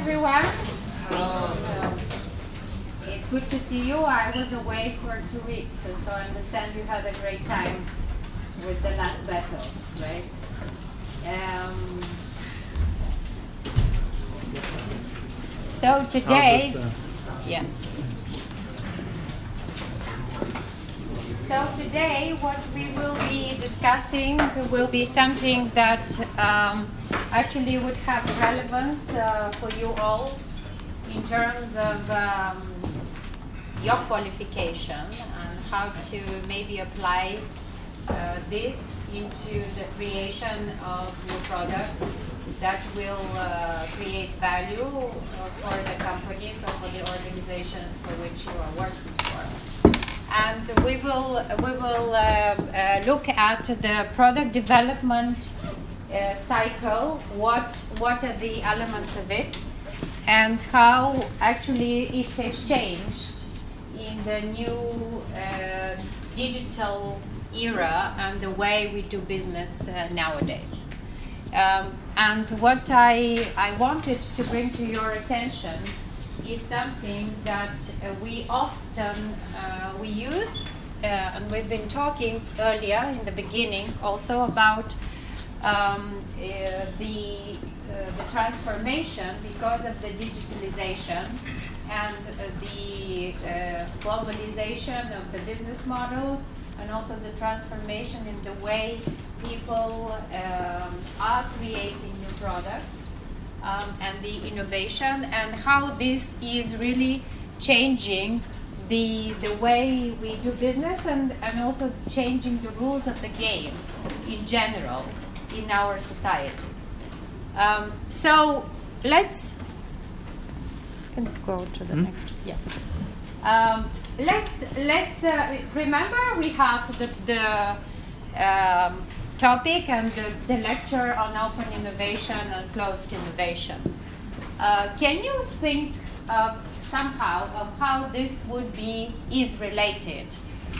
everyone. It's good to see you. I was away for 2 weeks, and so I understand you had a great time with the last battles, right? So today, yeah. So today, what we will be discussing will be something that actually would have relevance for you all in terms of your qualification and how to maybe apply this into the creation of new products that will create value for the companies or for the organizations for which you are working for. And we will look at the product development cycle, what are the elements of it, and how actually it has changed in the new digital era and the way we do business nowadays. And what I wanted to bring to your attention is something that we often we use, and we've been talking earlier in the beginning also about the transformation because of the digitalization and the globalization of the business models, and also the transformation in the way people are creating new products. And the innovation and how this is really changing the way we do business and also changing the rules of the game in general in our society. So let's can go to the next. Yeah. Let's remember we have the topic and the lecture on open innovation and closed innovation. Can you think of somehow of how this is related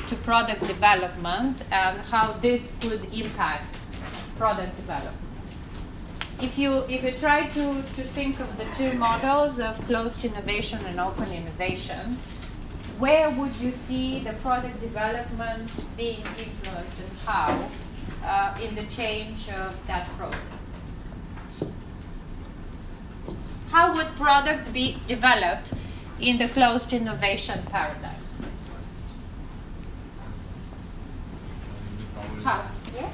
to product development and how this could impact product development? If you try to think of the two models of closed innovation and open innovation, where would you see the product development being influenced and how in the change of that process? How would products be developed in the closed innovation paradigm? How? Yes?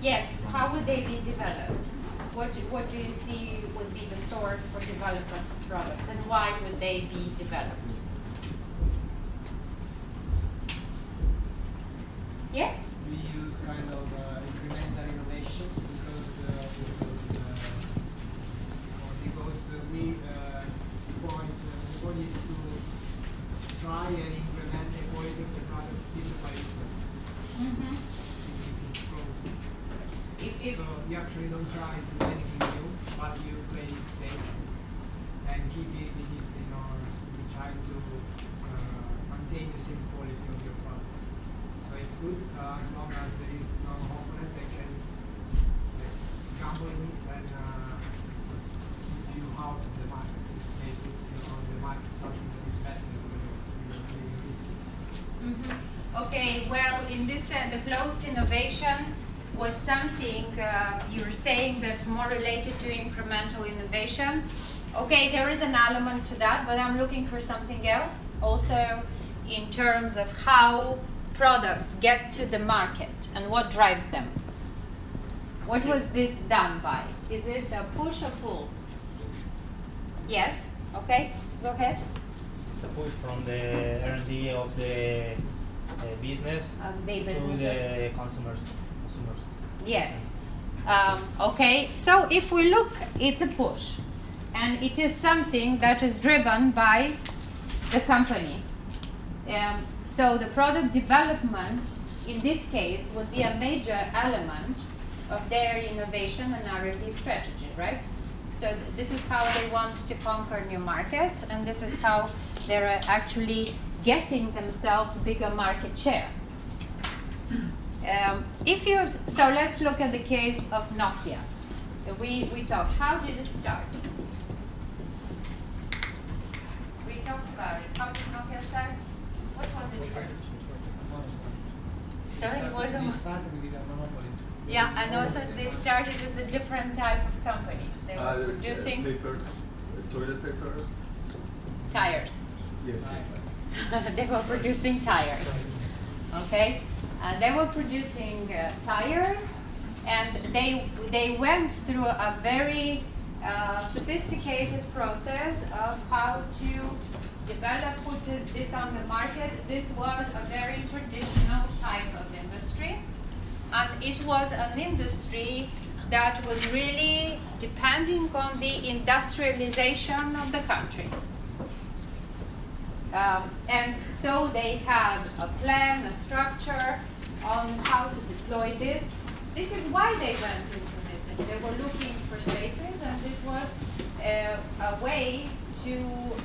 Yes, how would they be developed? What do you see would be the source for development of products, and why would they be developed? Yes? We use kind of incremental innovation because we point is to try and implement the quality of the product little by little. Mm-hmm. If it's closed. So you actually don't try to do anything new, but you play it safe and keep it in or you try to maintain the same quality of your products. So it's good as long as there is no opponent that can gamble in it and keep you out of the market. They put the market something that is better than yours because you risk it. Mm-hmm. Okay, well, in this the closed innovation was something you were saying that's more related to incremental innovation. Okay, there is an element to that, but I'm looking for something else also in terms of how products get to the market and what drives them. What was this done by? Is it a push or pull? Yes? Okay, go ahead. It's a push from the R&D of the business to the consumers. Yes. Okay, so if we look, it's a push. And it is something that is driven by the company. So the product development, in this case, would be a major element of their innovation and R&D strategy, right? So this is how they want to conquer new markets, and this is how they're actually getting themselves bigger market share. So let's look at the case of Nokia. we talked. How did it start? We talked about it. How did Nokia start? What was it first? Sorry, it was a yeah, and also they started as a different type of company. They were producing paper, toilet paper. tires. Yes. They were producing tires. Okay, they were producing tires, and they went through a very sophisticated process of how to develop, put this on the market. This was a very traditional type of industry, and it was an industry that was really depending on the industrialization of the country. And so they had a plan, a structure on how to deploy this. This is why they went into this. And they were looking for spaces, and this was a way to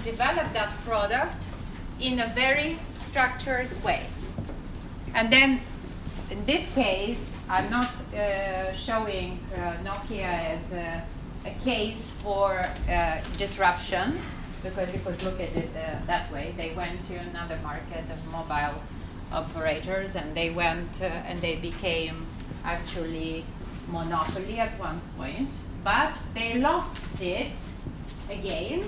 develop that product in a very structured way. And then, in this case, I'm not showing Nokia as a case for disruption, because you could look at it that way. They went to another market of mobile operators, and they went and they became actually monopoly at one point, but they lost it again.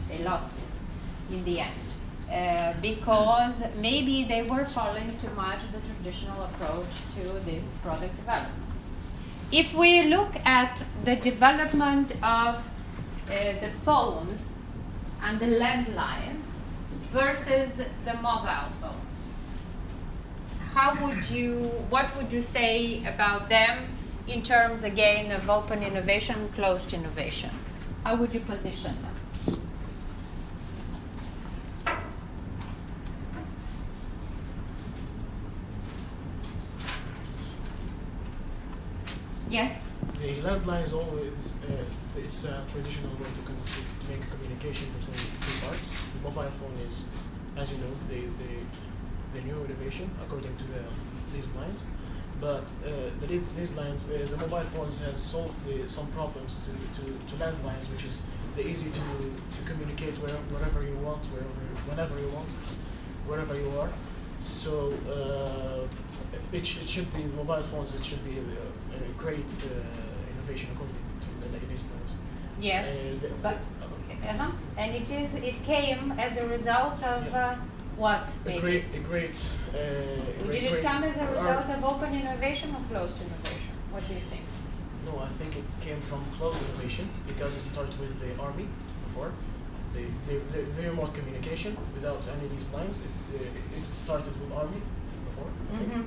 They lost it in the end because maybe they were following too much the traditional approach to this product development. If we look at the development of the phones and the landlines versus the mobile phones, what would you say about them in terms, again, of open innovation, closed innovation? How would you position them? Yes? The landline is always it's a traditional way to make communication between two parts. The mobile phone is, as you know, the new innovation according to these lines. But these lines, the mobile phones has solved some problems to landlines, which is the easy to communicate wherever you want, whenever you want, wherever you are. So it should be the mobile phones. It should be a great innovation according to these lines. Yes, and it came as a result of what? Did it come as a result of open innovation or closed innovation? What do you think? No, I think it came from closed innovation because it started with the army before. The remote communication without any of these lines. It started with army before, I think.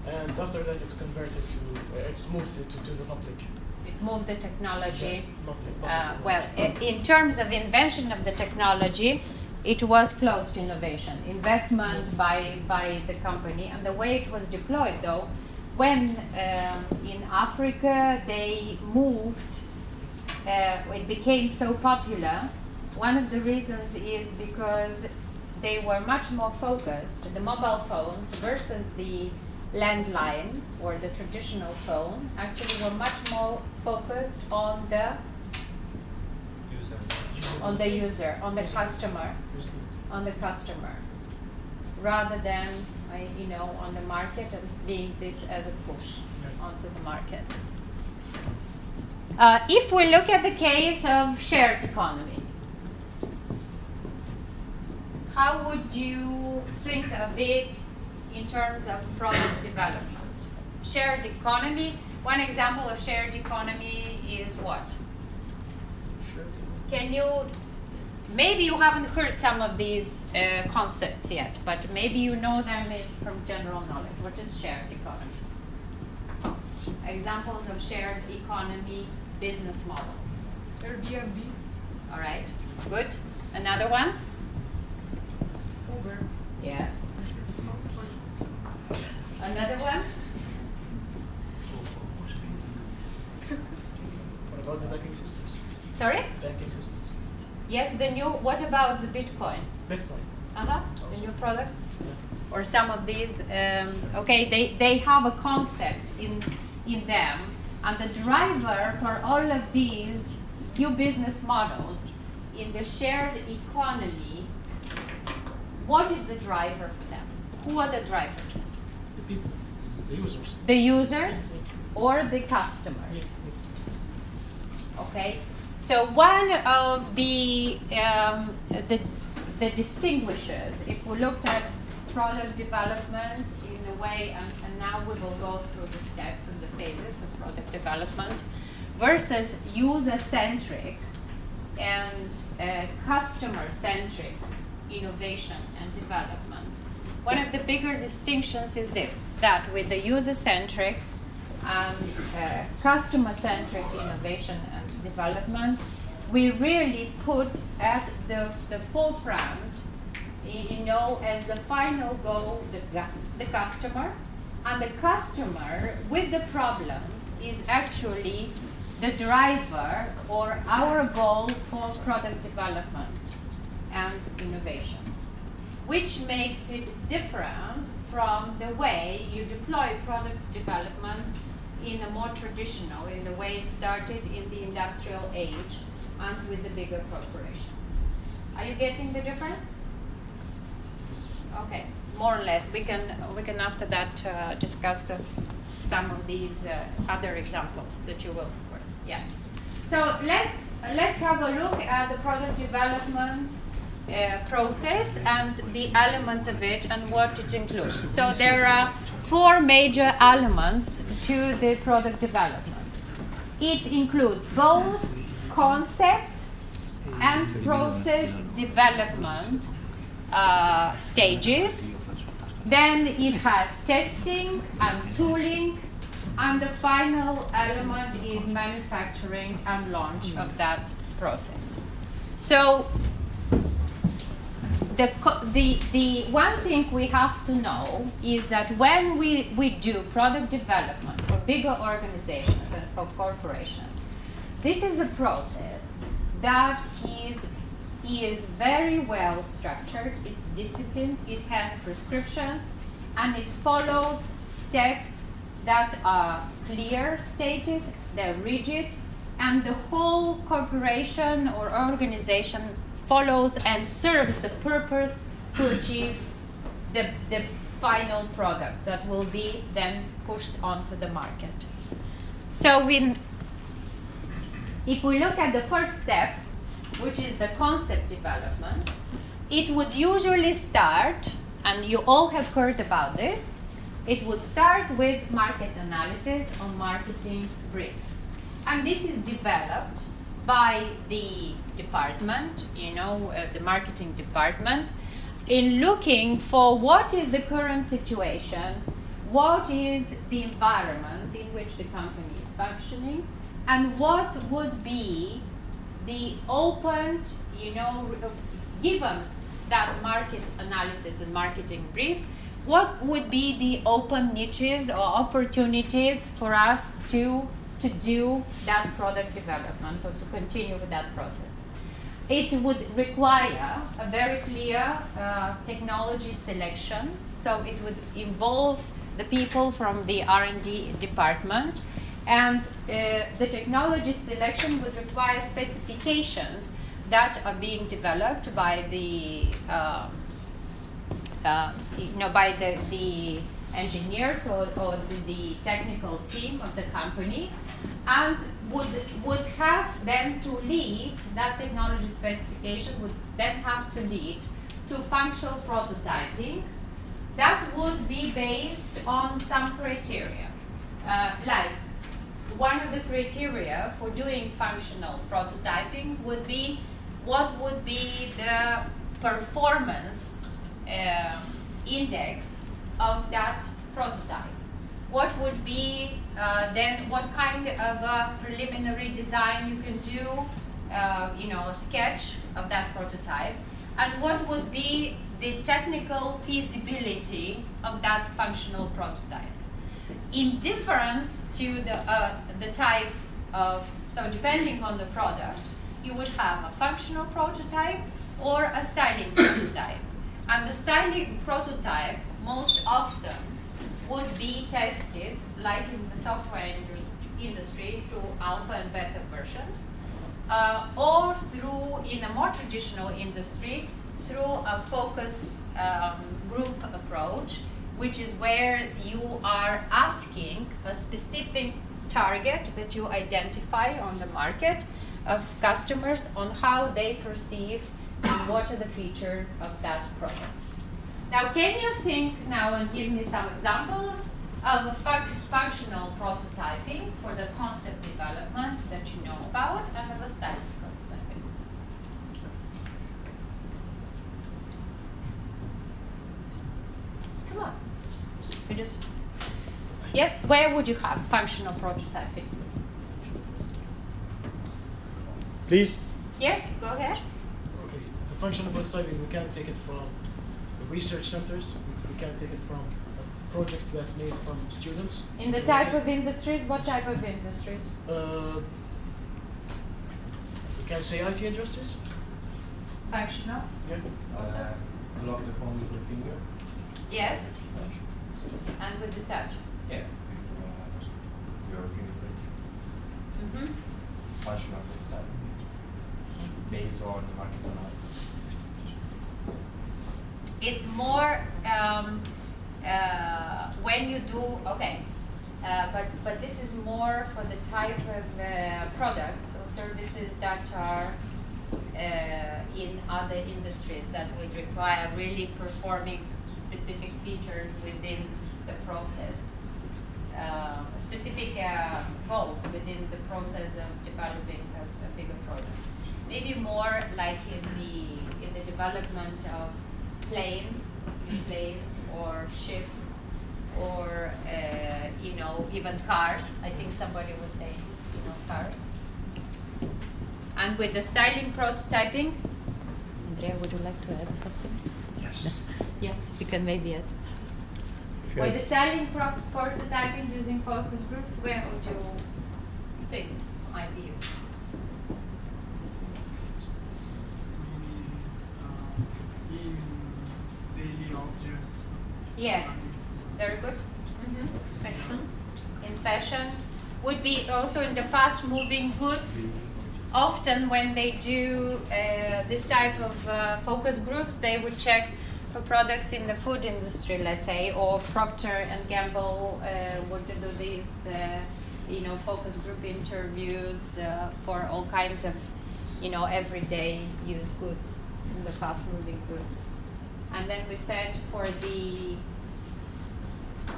And after that, it's converted to. It's moved to the public. It moved the technology. Yeah, well, in terms of invention of the technology, it was closed innovation, investment by the company, and the way it was deployed, though, when in Africa they moved, it became so popular. One of the reasons is because they were much more focused, the mobile phones versus the landline or the traditional phone actually were much more focused on the user, on the customer, rather than on the market and being this as a push onto the market. If we look at the case of shared economy, how would you think of it in terms of product development? Shared economy, one example of shared economy is what? Can you, maybe you haven't heard some of these concepts yet, but maybe you know them from general knowledge. What is shared economy? Examples of shared economy business models. Airbnb. All right, good. Another one? Uber. Yes. Another one? What about the banking systems? Sorry? Banking systems. Yes, the new, what about the Bitcoin? Bitcoin. The new products? Or some of these, okay, they have a concept in them And the driver for all of these new business models in the shared economy, what is the driver for them? Who are the drivers? The people, the users. The users or the customers? Okay, so one of the distinguishers, if we looked at product development in a way, and now we will go through the steps and the phases of product development, versus user-centric and customer-centric innovation and development. One of the bigger distinctions is this, that with the user-centric and customer-centric innovation and development, we really put at the forefront, as the final goal, the customer, and the customer with the problems is actually the driver or our goal for product development and innovation, which makes it different from the way you deploy product development in a more traditional, in the way it started in the industrial age and with the bigger corporations. Are you getting the difference? Okay, more or less. We can after that discuss some of these other examples that you will. Yeah. So let's have a look at the product development process and the elements of it and what it includes. So there are 4 major elements to the product development. It includes both concept and process development stages. Then it has testing and tooling, and the final element is manufacturing and launch of that process. So the one thing we have to know is that when we do product development for bigger organizations and for corporations, this is a process that is very well structured, it's disciplined, it has prescriptions, and it follows steps that are clear stated, they're rigid, and the whole corporation or organization follows and serves the purpose to achieve the final product that will be then pushed onto the market. So if we look at the first step, which is the concept development, it would usually start, and you all have heard about this, it would start with market analysis or marketing brief. And this is developed by the department, the marketing department, in looking for what is the current situation, what is the environment in which the company is functioning, and what would be the open, given that market analysis and marketing brief, what would be the open niches or opportunities for us to do that product development or to continue with that process. It would require a very clear technology selection, so it would involve the people from the R&D department, and the technology selection would require specifications that are being developed by the the engineers or the technical team of the company, and would have them to lead, that technology specification would then have to lead to functional prototyping that would be based on some criteria. Like one of the criteria for doing functional prototyping would be what would be the performance index of that prototype. What would be then what kind of a preliminary design you can do, a sketch of that prototype, and what would be the technical feasibility of that functional prototype. In difference to the type of, so depending on the product, you would have a functional prototype or a styling prototype. And the styling prototype most often would be tested, like in the software industry, through alpha and beta versions, or through, in a more traditional industry, through a focus group approach, which is where you are asking a specific target that you identify on the market of customers on how they perceive and what are the features of that product. Now, can you think now and give me some examples of a functional prototyping for the concept development that you know about and of a static prototyping? Come on. You just, yes, where would you have functional prototyping? Please. Yes, go ahead. Okay, the functional prototyping, we can take it from the research centers, we can take it from projects that made from students. In the type of industries, what type of industries? We can say IT industries. Functional? Yeah. To lock the phone with the finger. Yes. And with the touch? Yeah. Your fingerprint. Mm-hmm. Functional prototype. Based on market analysis. It's more when you do, okay, but this is more for the type of products or services that are in other industries that would require really performing specific features within the process, specific goals within the process of developing a bigger product. Maybe more like in the development of planes or ships or even cars. I think somebody was saying cars. And with the styling prototyping, Andrea, would you like to add something? Yes. Yeah, you can maybe add. With the styling prototyping using focus groups, where would you think might be used? Daily objects. Yes, very good. Mm-hmm. Fashion. In fashion, would be also in the fast-moving goods. Often when they do this type of focus groups, they would check for products in the food industry, let's say, or Procter and Gamble would do these, focus group interviews for all kinds of, everyday use goods in the fast-moving goods. And then we said for the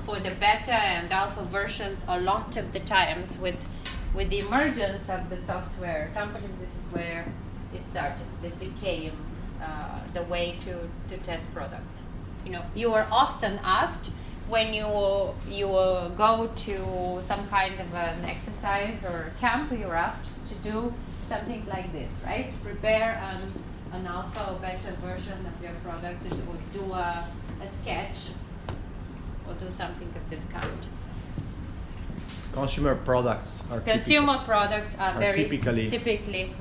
beta and alpha versions, a lot of the times with the emergence of the software companies, this is where it started. This became the way to test products. You are often asked when you go to some kind of an exercise or camp, you're asked to do something like this, right? Prepare an alpha or beta version of your product, or do a sketch, or do something of this kind. Consumer products are very typically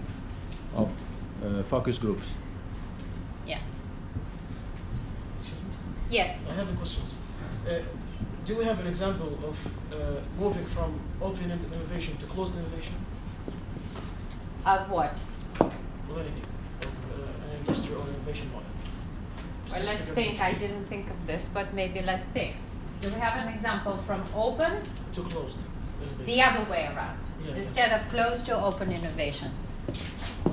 of focus groups. Yeah. Excuse me? Yes. I have a question. Do we have an example of moving from open innovation to closed innovation? Of what? Well, anything. Of an industry or innovation model. Well, let's think. I didn't think of this, but maybe let's think. Do we have an example from open? To closed innovation. The other way around. Yeah, Instead of closed to open innovation.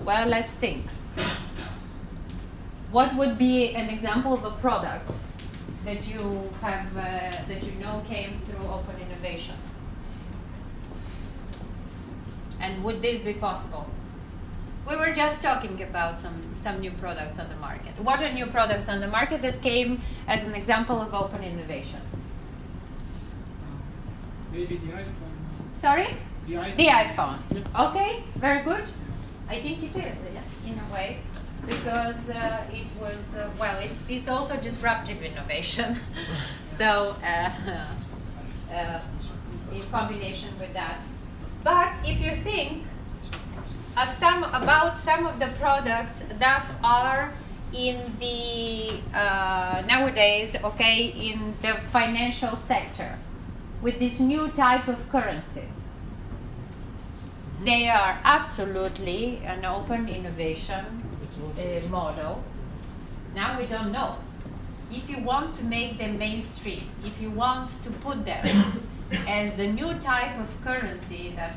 Well, let's think. What would be an example of a product that you have came through open innovation? And would this be possible? We were just talking about some new products on the market. What are new products on the market that came as an example of open innovation? Maybe the iPhone. Sorry? The iPhone. The iPhone. Okay, very good. I think it is, in a way, because it was, it's also disruptive innovation. So, in combination with that. But if you think of some of the products that are in the nowadays, okay, in the financial sector with this new type of currencies. They are absolutely an open innovation It's not model. Now we don't know. If you want to make them mainstream, if you want to put them as the new type of currency that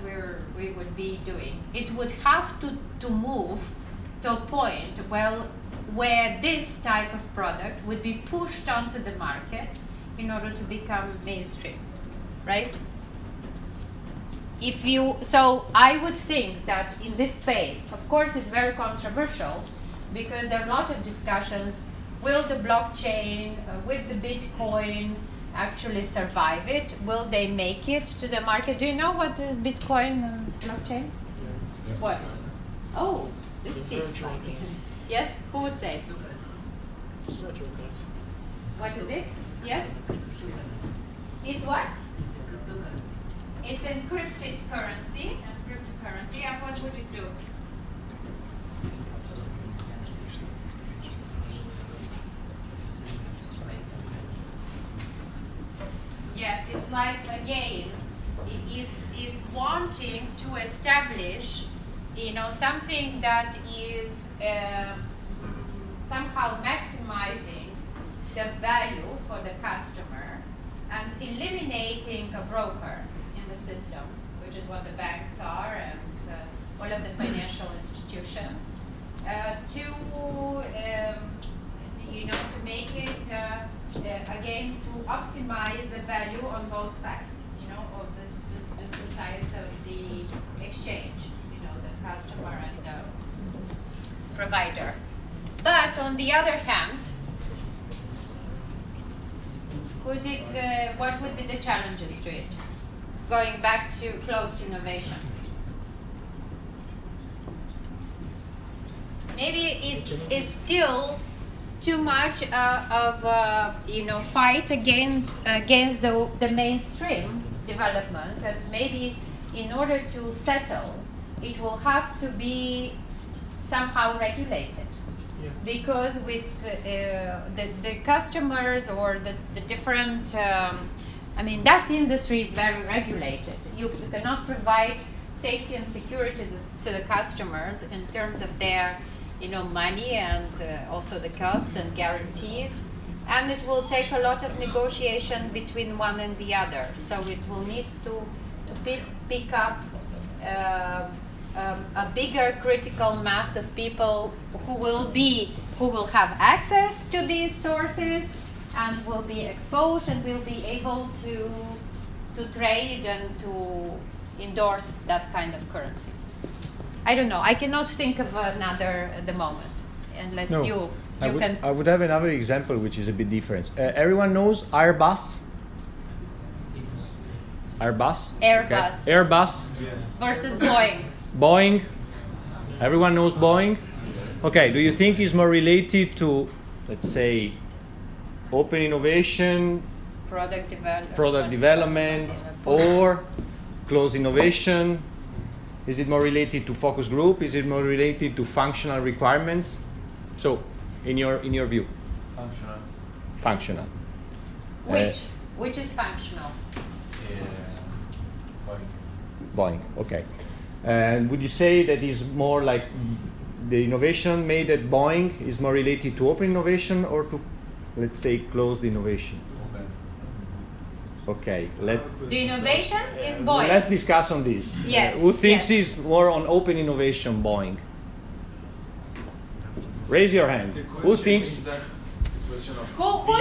we would be doing, it would have to move to a point where this type of product would be pushed onto the market in order to become mainstream, right? So I would think that in this space, of course it's very controversial because there are a lot of discussions, will the blockchain, will the Bitcoin actually survive it? Will they make it to the market? Do you know what is Bitcoin and blockchain? What? Oh, this It's a seems virtual like it. currency. Yes, who would say? virtual currency. What is it? Yes? It's what? It's encrypted currency. Encrypted currency. And what would it do? Yes, it's like again, it's wanting to establish, something that is somehow maximizing the value for the customer and eliminating a broker in the system, which is what the banks are and all of the financial institutions, to make it again to optimize the value on both sides, of the two sides of the exchange, the customer and the provider. But on the other hand, what would be the challenges to it? Going back to closed innovation. Maybe it's still too much of fight against the mainstream development, and maybe in order to settle, it will have to be somehow regulated. Yeah. Because with the customers or the different, that industry is very regulated. You cannot provide safety and security to the customers in terms of their money and also the costs and guarantees. And it will take a lot of negotiation between one and the other. So it will need to pick up a bigger critical mass of people who will have access to these sources and will be exposed and will be able to trade and to endorse that kind of currency. I don't know. I cannot think of another at the moment, unless you can. I would have another example which is a bit different. Everyone knows Airbus. Airbus. Airbus. Okay. Airbus Versus Boeing. Boeing. Everyone knows Boeing. Okay. Do you think it's more related to, let's say, open innovation, Product development, or closed innovation? Is it more related to focus group? Is it more related to functional requirements? So, in your view, Functional. functional. Which is functional? Boeing. Okay. And would you say that is more like the innovation made at Boeing is more related to open innovation or to, let's say, closed innovation? Okay. The innovation in Boeing. Let's discuss on this. Yes, Who thinks yes. is more on open innovation, Boeing? Raise your hand. Who thinks? Who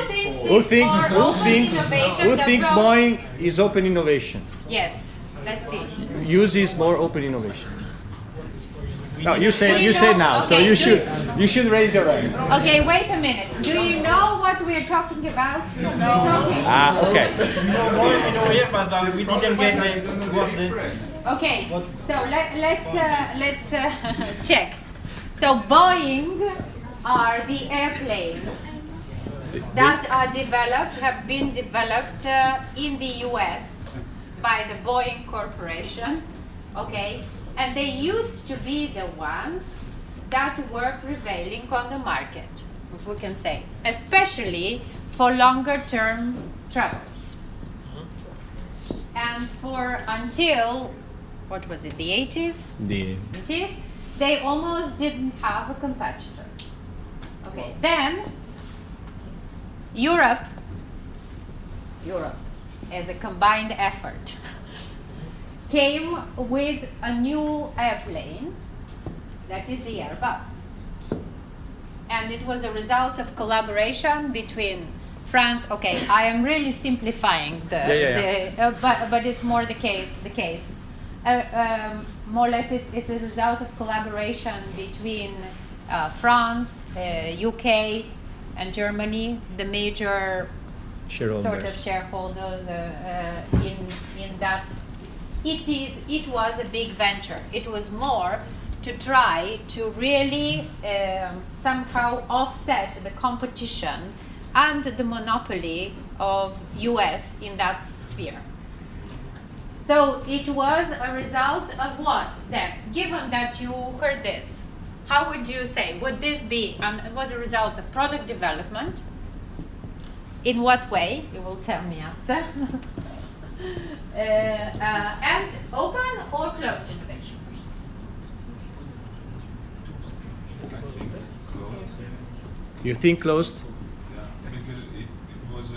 thinks Who it's thinks? more Who open thinks? innovation? Who The thinks approach- Boeing is open innovation? Yes. Let's see. Uses more open innovation. No, you Do say you know- now. So okay, you should raise your hand. Okay, wait a minute. Do you know what we're talking about? Okay. More innovation, but we didn't get the Okay, so let's check. So Boeing are the airplanes that have been developed in the US by the Boeing Corporation, okay? And they used to be the ones that were prevailing on the market, if we can say, especially for longer term travel. And for until, what was it, the 80s? The 80s, they almost didn't have a competitor. Okay, then Europe as a combined effort came with a new airplane, that is the Airbus. And it was a result of collaboration between France. Okay, I am really simplifying but it's more the case. More or less, it's a result of collaboration between France, UK, and Germany, the major sort of shareholders in that. It was a big venture. It was more to try to really somehow offset the competition and the monopoly of US in that sphere. So it was a result of what then? Given that you heard this, how would you say? Would this be, it was a result of product development? In what way? You will tell me after. And open or closed innovation? You think closed? Yeah, because it was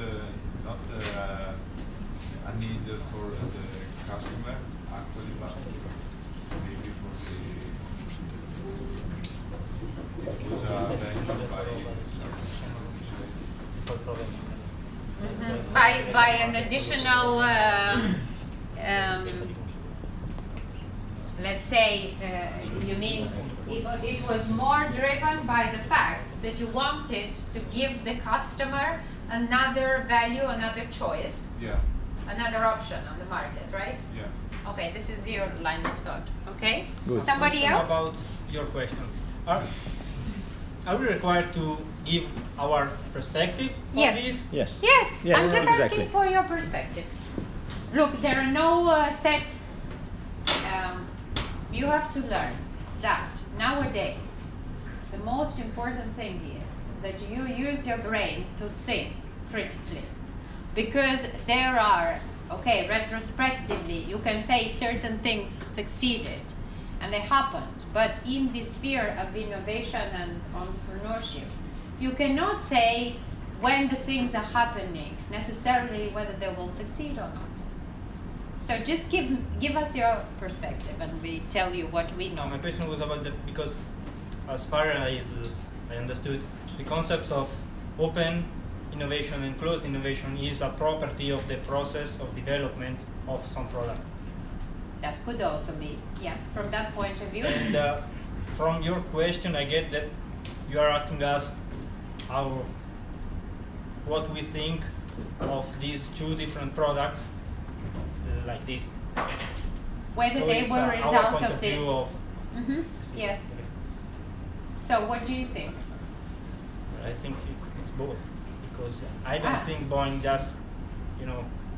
not a need for the customer actually, but maybe for the it was a venture By an additional, let's say, you mean it was more driven by the fact that you wanted to give the customer another value, another choice, yeah, another option on the market, right? yeah. Okay, this is your line of thought. Okay. Good. Somebody Question else? about your question. Are we required to give our perspective Yes. on this? Yes. Yes, Yes, I'm just exactly. asking for your perspective. Look, there are no set. You have to learn that nowadays the most important thing is that you use your brain to think critically, because there are, okay, retrospectively you can say certain things succeeded and they happened, but in the sphere of innovation and entrepreneurship, you cannot say when the things are happening necessarily whether they will succeed or not. So just give us your perspective and we tell you what we know. My question was about because as far as I understood, the concepts of open innovation and closed innovation is a property of the process of development of some product. That could also be, yeah, from that point of view. And from your question, I get that you are asking us what we think of these two different products like this. Whether So they it's, were a our result point of this. view of Yes. So what do you think? I think it's both, because I don't Ah. think Boeing just,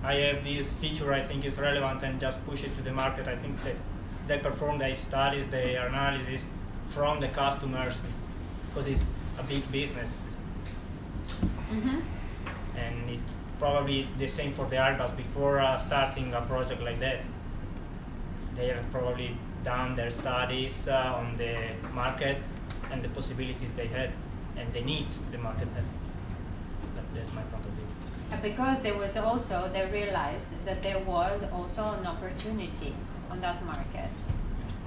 I have this feature I think is relevant and just push it to the market. I think that they perform their studies, their analysis from the customers, because it's a big business. And it's probably the same for the Airbus. Before starting a project like that, they have probably done their studies on the market and the possibilities they had and the needs the market had. That's my point of view. Because there was also, they realized that there was also an opportunity on that market.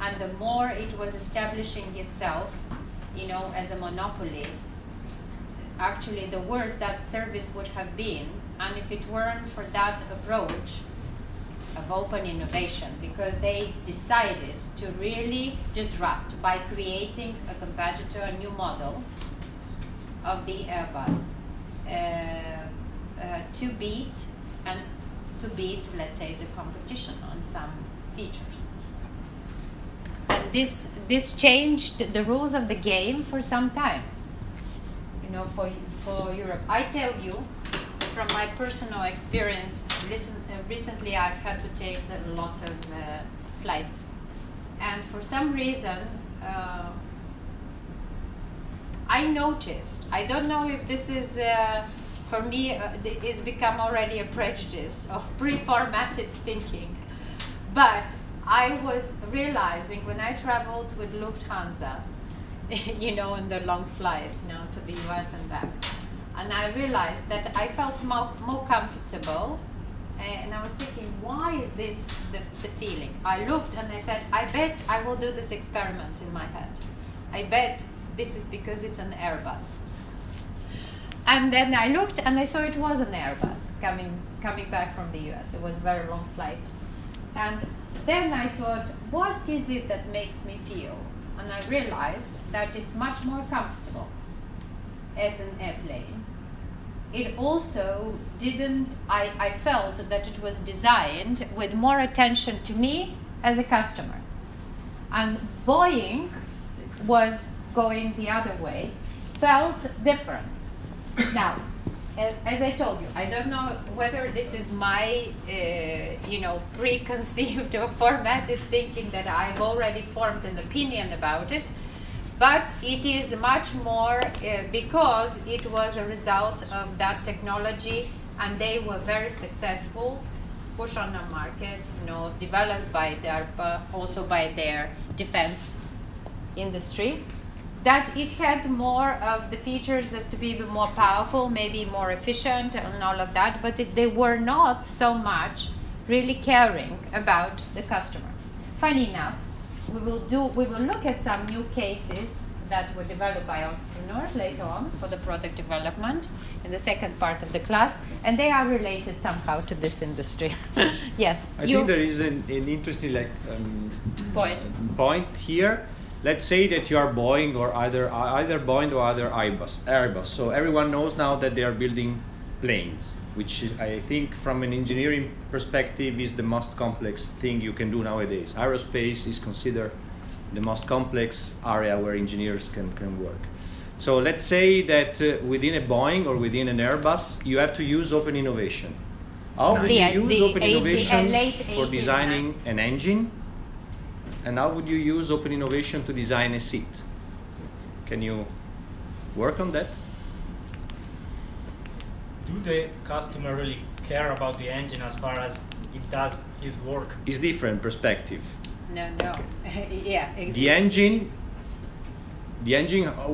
And the more it was establishing itself, as a monopoly, actually the worse that service would have been, and if it weren't for that approach of open innovation, because they decided to really disrupt by creating a competitor, a new model of the Airbus, to beat, let's say, the competition on some features. And this changed the rules of the game for some time. For Europe. I tell you, from my personal experience, recently I've had to take a lot of flights, and for some reason I noticed, I don't know if this is, for me, it's become already a prejudice of pre-formatted thinking, but I was realizing when I traveled with Lufthansa, you know, in the long flights, you know, to the US and back, and I realized that I felt more comfortable, and I was thinking, why is this the feeling? I looked and I said, I bet I will do this experiment in my head. I bet this is because it's an Airbus. And then I looked and I saw it was an Airbus coming back from the US. It was a very long flight. And then I thought, what is it that makes me feel? And I realized that it's much more comfortable as an airplane. It also didn't, I felt that it was designed with more attention to me as a customer. And Boeing was going the other way, felt different. Now, as I told you, I don't know whether this is my, preconceived or formatted thinking that I've already formed an opinion about it, but it is much more because it was a result of that technology, and they were very successful, push on the market, developed by DARPA, also by their defense industry, that it had more of the features that to be even more powerful, maybe more efficient and all of that, but they were not so much really caring about the customer. Funny enough, we will look at some new cases that were developed by entrepreneurs later on for the product development in the second part of the class, and they are related somehow to this industry. Yes. I think there is an interesting point here. Let's say that you are Boeing or either Boeing or either Airbus. So everyone knows now that they are building planes, which I think from an engineering perspective is the most complex thing you can do nowadays. Aerospace is considered the most complex area where engineers can work. So let's say that within a Boeing or within an Airbus, you have to use open innovation. How would you use open innovation for designing an engine? And how would you use open innovation to design a seat? Can you work on that? Do the customer really care about the engine as far as it does his work? It's different perspective. No. Yeah. The engine,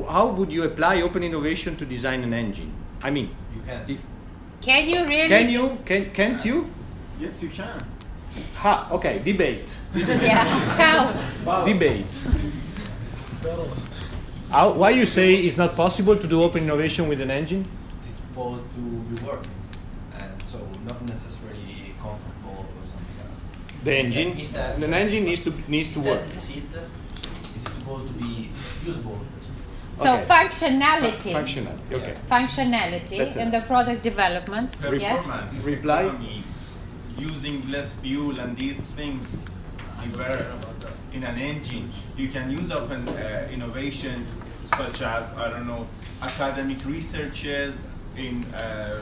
how would you apply open innovation to design an engine? I mean, You can. Can you really? Can't you? Yes, you can. Okay, debate. Yeah. How? Debate. Why you say it's not possible to do open innovation with an engine? It's supposed to be working, and so not necessarily comfortable or something else. The engine. An engine needs to work. The seat is supposed to be usable. So Okay. functionality. Functionality. Okay. Functionality That's in it. the product development. Yes. Performance, Reply. economy, using less fuel and these things were in an engine. You can use open innovation such as, academic researchers in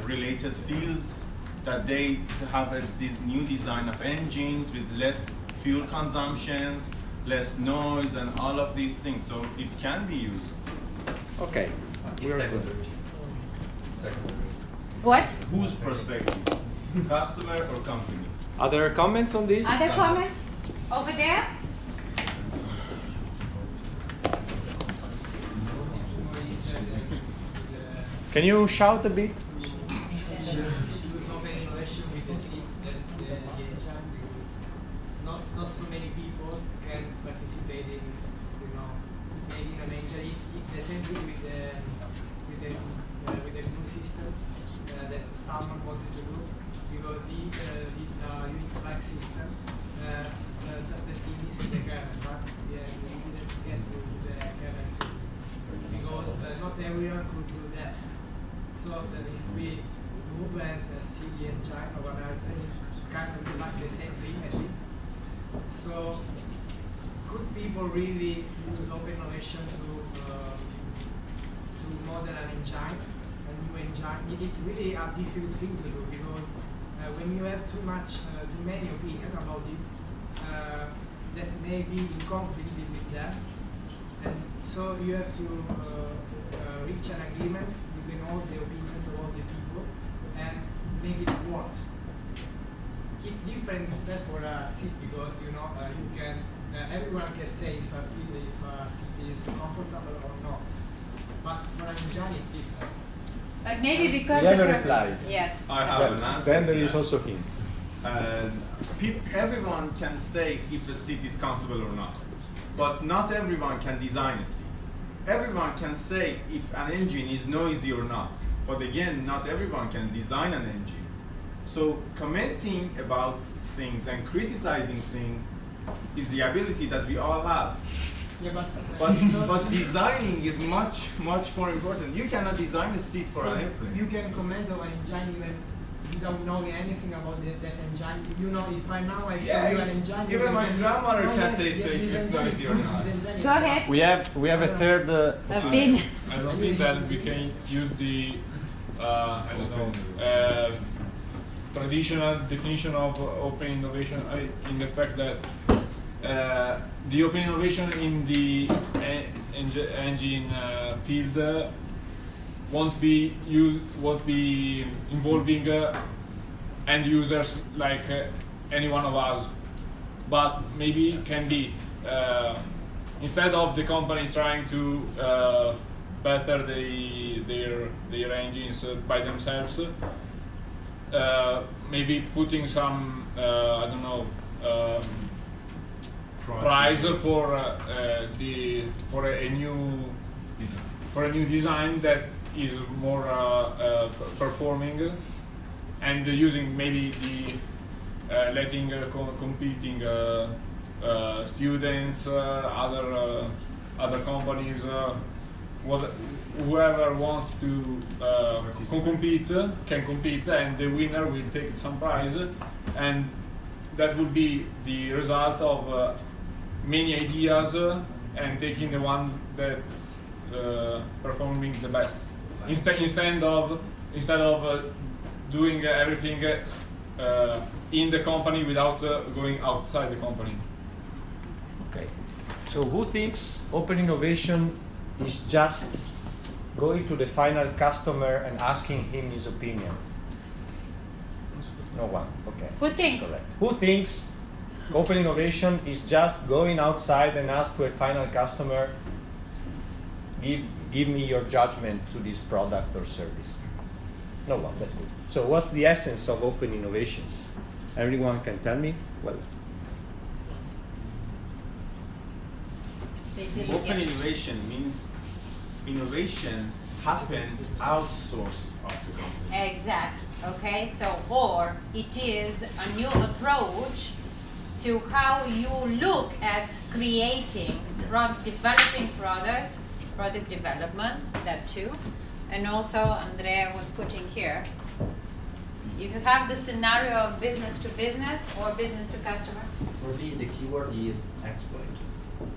related fields that they have this new design of engines with less fuel consumptions, less noise and all of these things. So it can be used. Okay. It's secondary. What? Whose perspective? Customer or company? Other comments on this? Other comments? Over there? Can you shout a bit? Use open innovation with the seats that the engine, because not so many people can participate in, making an engine. It's the same thing with the new system that Stallman wanted to do, because this Unix-like system, just the thing is in the kernel, but we didn't get to the kernel too, because not everyone could do that. So that if we move and see the engine or whatever, it's kind of like the same thing at least. So could people really use open innovation to model an engine, a new engine? It's really a difficult thing to do, because when you have too many opinions about it, that may be in conflict with them, and So you have to reach an agreement between all the opinions of all the people and make it work. It's different instead for a seat because you can everyone can say if a seat is comfortable or not. But for an engine it's different. But maybe because We have the a reply. Yes. I have an answer. Then there to is that. also him. Everyone can say if a seat is comfortable or not, but not everyone can design a seat. Everyone can say if an engine is noisy or not, but again, not everyone can design an engine. So commenting about things and criticizing things is the ability that we all have. Yeah, But designing is much more important. You cannot design a seat for so an airplane. you can comment on an engine even without knowing anything about that engine. You know, if I now I show you an engine. Even my grandmother Oh, can yes, say yes, so if this it's engine is noisy or good, not. this engine is Go good. ahead. We have a third. Opinion. I don't think that we can use the traditional definition of open innovation in the fact that the open innovation in the engine field won't be involving end users like any one of us, but maybe can be instead of the company trying to better their engines by themselves, maybe putting some prize for a new design that is more performing, and using maybe the letting competing students, other companies, whoever wants to compete can compete, and the winner will take some prize, and that would be the result of many ideas and taking the one that's performing the best, instead of doing everything in the company without going outside the company. Okay. So who thinks open innovation is just going to the final customer and asking him his opinion? No one. Okay. Who thinks? Correct. Who thinks open innovation is just going outside and ask to a final customer, give me your judgment to this product or service? No one. That's good. So what's the essence of open innovation? Everyone can tell me? Well, Open innovation means innovation happen outsource of the company. Exactly. Okay. So, or it is a new approach to how you look at creating, developing products, product development, that too, and also Andrea was putting here. If you have the scenario of business to business or business to customer. For me, the keyword is exploit.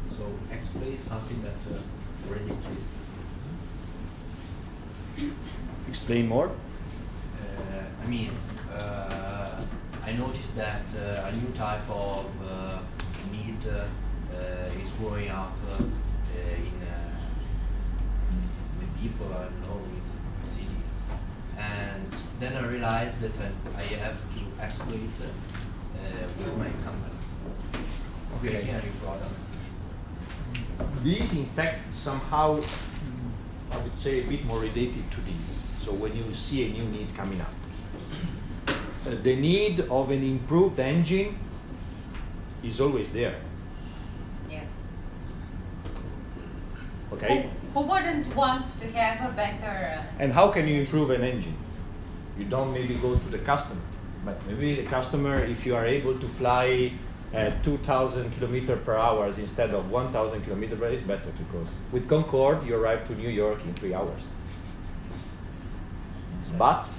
So exploit is something that already exists. explain more. I noticed that a new type of need is growing up in with people I know in the city, and then I realized that I have to exploit with my company, creating a new product. This, in fact, somehow, I would say, a bit more related to this. So when you see a new need coming up, the need of an improved engine is always there. Yes. Okay? Who wouldn't want to have a better? And how can you improve an engine? You don't maybe go to the customer, but maybe the customer, if you are able to fly at 2,000 kilometers per hour instead of 1,000 kilometers per hour, is better, because with Concorde you arrive to New York in 3 hours. But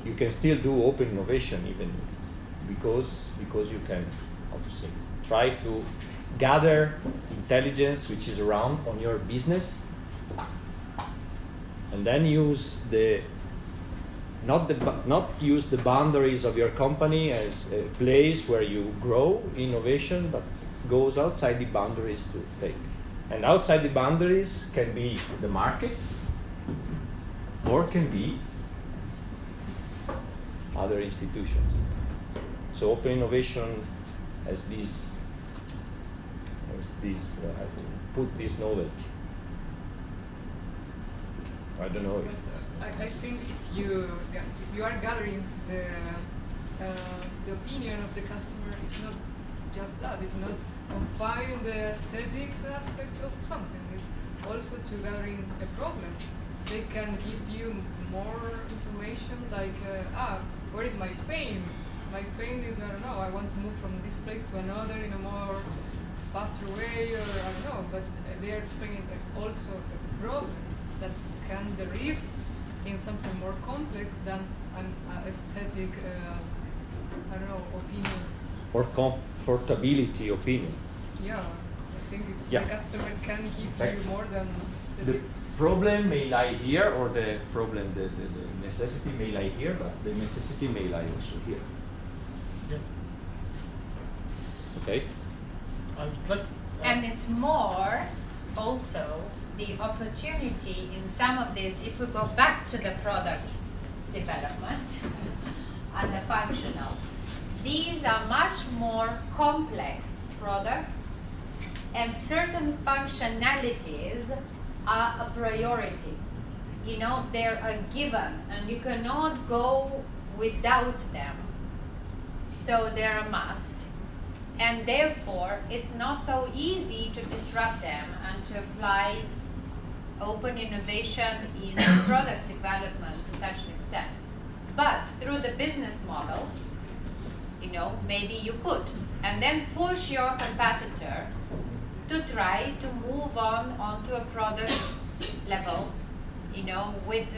you can still do open innovation even because you can, how to say, try to gather intelligence which is around on your business, and then use not use the boundaries of your company as a place where you grow innovation, but goes outside the boundaries to take. And outside the boundaries can be the market, or can be other institutions. So open innovation has this, put this novelty. I don't know if. I think if you are gathering the opinion of the customer, it's not just that. It's not confined the aesthetics aspects of something. It's also to gathering a problem. They can give you more information like, where is my pain? My pain is, I don't know, I want to move from this place to another in a more faster way, or I don't know, but they are explaining also a problem that can derive in something more complex than an aesthetic, I don't know, opinion. Or comfortability opinion. Yeah, I think it's Yeah. the customer can give Right. you more than The aesthetics. problem may lie here, or the problem, the necessity may lie here, but the necessity may lie also here. Yeah. Okay? I would like. And it's more also the opportunity in some of this, if we go back to the product development and the functional, these are much more complex products, and certain functionalities are a priority. You know, they're a given, and you cannot go without them. So they're a must. And therefore, it's not so easy to disrupt them and to apply open innovation in product development to such an extent. But through the business model, you know, maybe you could. And then push your competitor to try to move on onto a product level, you know, with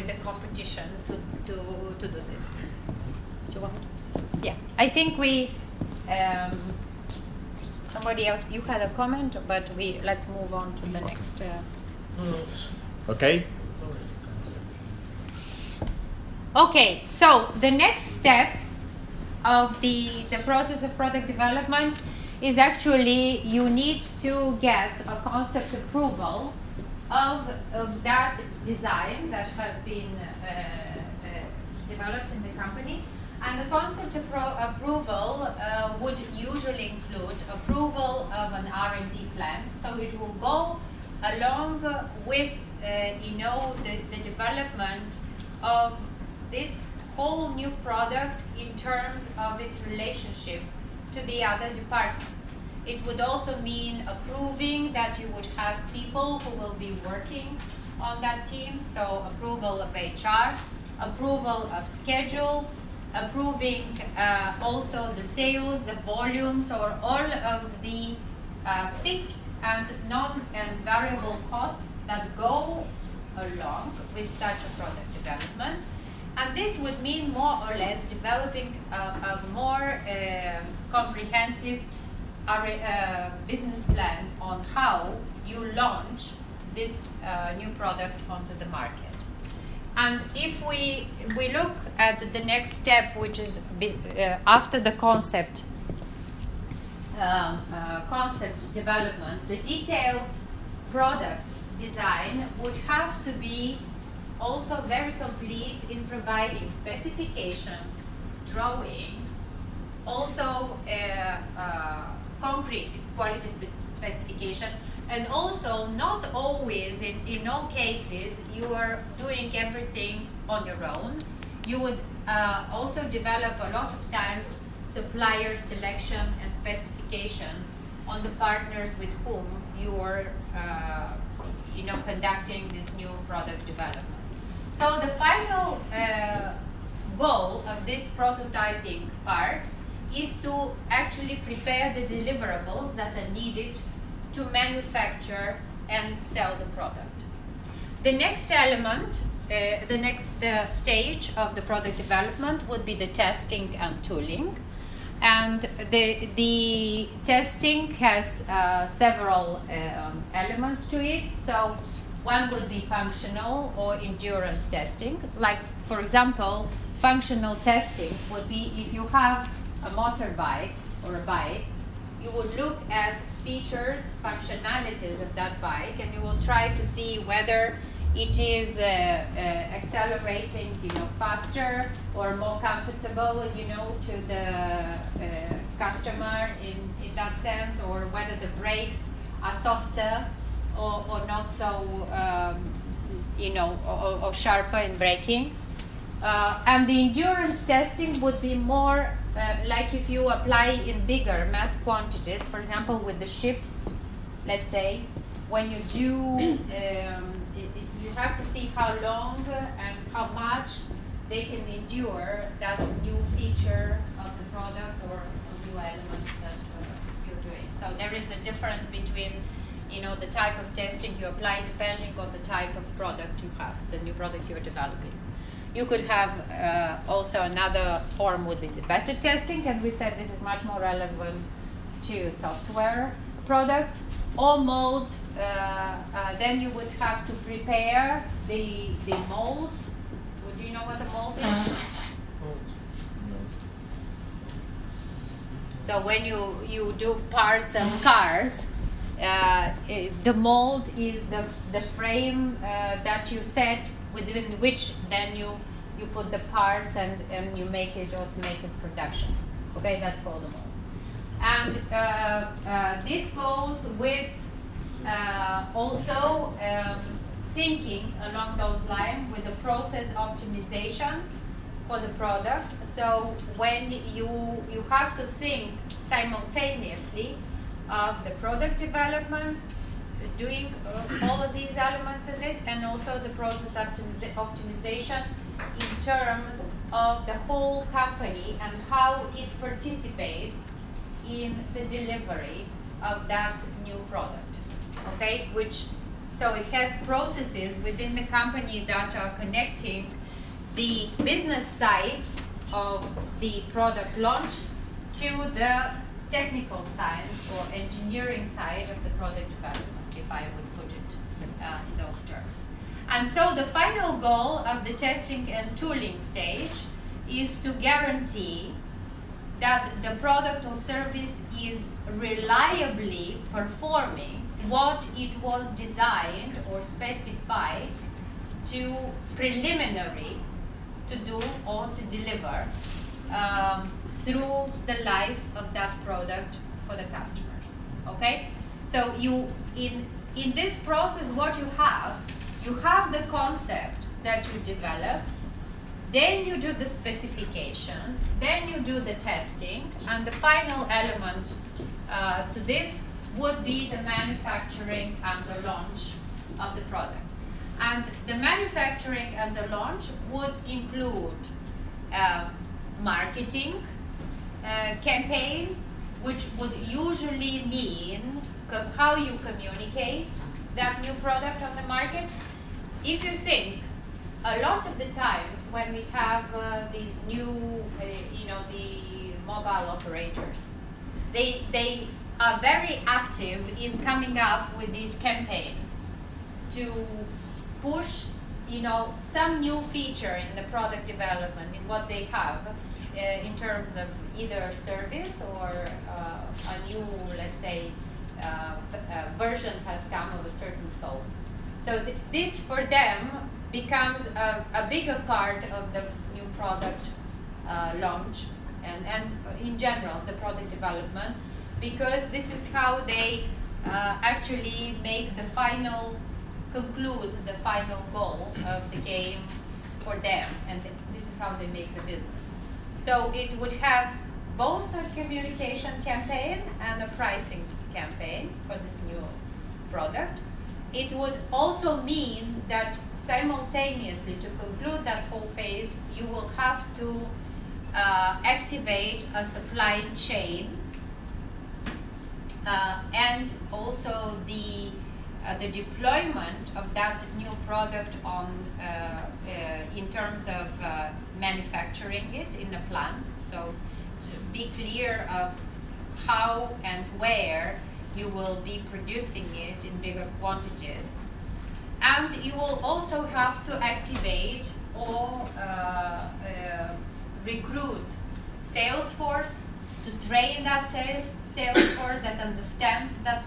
the competition to do this. Do you want? Yeah, I think we. Somebody else, you had a comment, but let's move on to the next. Okay? No worries. Okay, so the next step of the process of product development is actually you need to get a concept approval of that design that has been developed in the company. And the concept approval would usually include approval of an R&D plan. So it will go along with, you know, the development of this whole new product in terms of its relationship to the other departments. It would also mean approving that you would have people who will be working on that team. So approval of HR, approval of schedule, approving also the sales, the volumes, or all of the fixed and non-variable costs that go along with such a product development. And this would mean more or less developing a more comprehensive business plan on how you launch this new product onto the market. And if we look at the next step, which is after the concept development, the detailed product design would have to be also very complete in providing specifications, drawings, also concrete quality specification. And also, not always, in all cases, you are doing everything on your own. You would also develop a lot of times supplier selection and specifications on the partners with whom you are, you know, conducting this new product development. So the final goal of this prototyping part is to actually prepare the deliverables that are needed to manufacture and sell the product. The next element, the next stage of the product development would be the testing and tooling. And the testing has several elements to it. So one would be functional or endurance testing. Like, for example, functional testing would be if you have a motorbike or a bike, you will look at features, functionalities of that bike, and you will try to see whether it is accelerating, faster or more comfortable, to the customer in that sense, or whether the brakes are softer or not so, or sharper in braking. And the endurance testing would be more like if you apply in bigger mass quantities, for example, with the shifts, let's say, when you do, you have to see how long and how much they can endure that new feature of the product or new element that you're doing. So there is a difference between, the type of testing you apply depending on the type of product you have, the new product you're developing. You could have also another form would be the beta testing, and we said this is much more relevant to software products. Or mold, then you would have to prepare the molds. Do you know what a mold is? So when you do parts of cars, the mold is the frame that you set within which then you put the parts and you make it automated production. Okay, that's called a mold. And this goes with also thinking along those lines with the process optimization for the product. So when you have to think simultaneously of the product development, doing all of these elements in it, and also the process optimization in terms of the whole company and how it participates in the delivery of that new product. Okay, so it has processes within the company that are connecting the business side of the product launch to the technical side or engineering side of the product development, if I would put it in those terms. And so the final goal of the testing and tooling stage is to guarantee that the product or service is reliably performing what it was designed or specified to preliminary to do or to deliver through the life of that product for the customers. Okay, so you in this process, what you have the concept that you develop, then you do the specifications, then you do the testing, and the final element to this would be the manufacturing and the launch of the product. And the manufacturing and the launch would include marketing campaign, which would usually mean how you communicate that new product on the market. If you think, a lot of the times when we have these new, the mobile operators, they are very active in coming up with these campaigns to push, some new feature in the product development in what they have in terms of either service or a new, let's say, version has come of a certain phone. So this for them becomes a bigger part of the new product launch and in general the product development, because this is how they actually make the final, conclude the final goal of the game for them, and this is how they make the business. So it would have both a communication campaign and a pricing campaign for this new product. It would also mean that simultaneously, to conclude that whole phase, you will have to activate a supply chain and also the deployment of that new product on in terms of manufacturing it in a plant. So to be clear of how and where you will be producing it in bigger quantities. And you will also have to activate or recruit sales force to train that sales force that understands that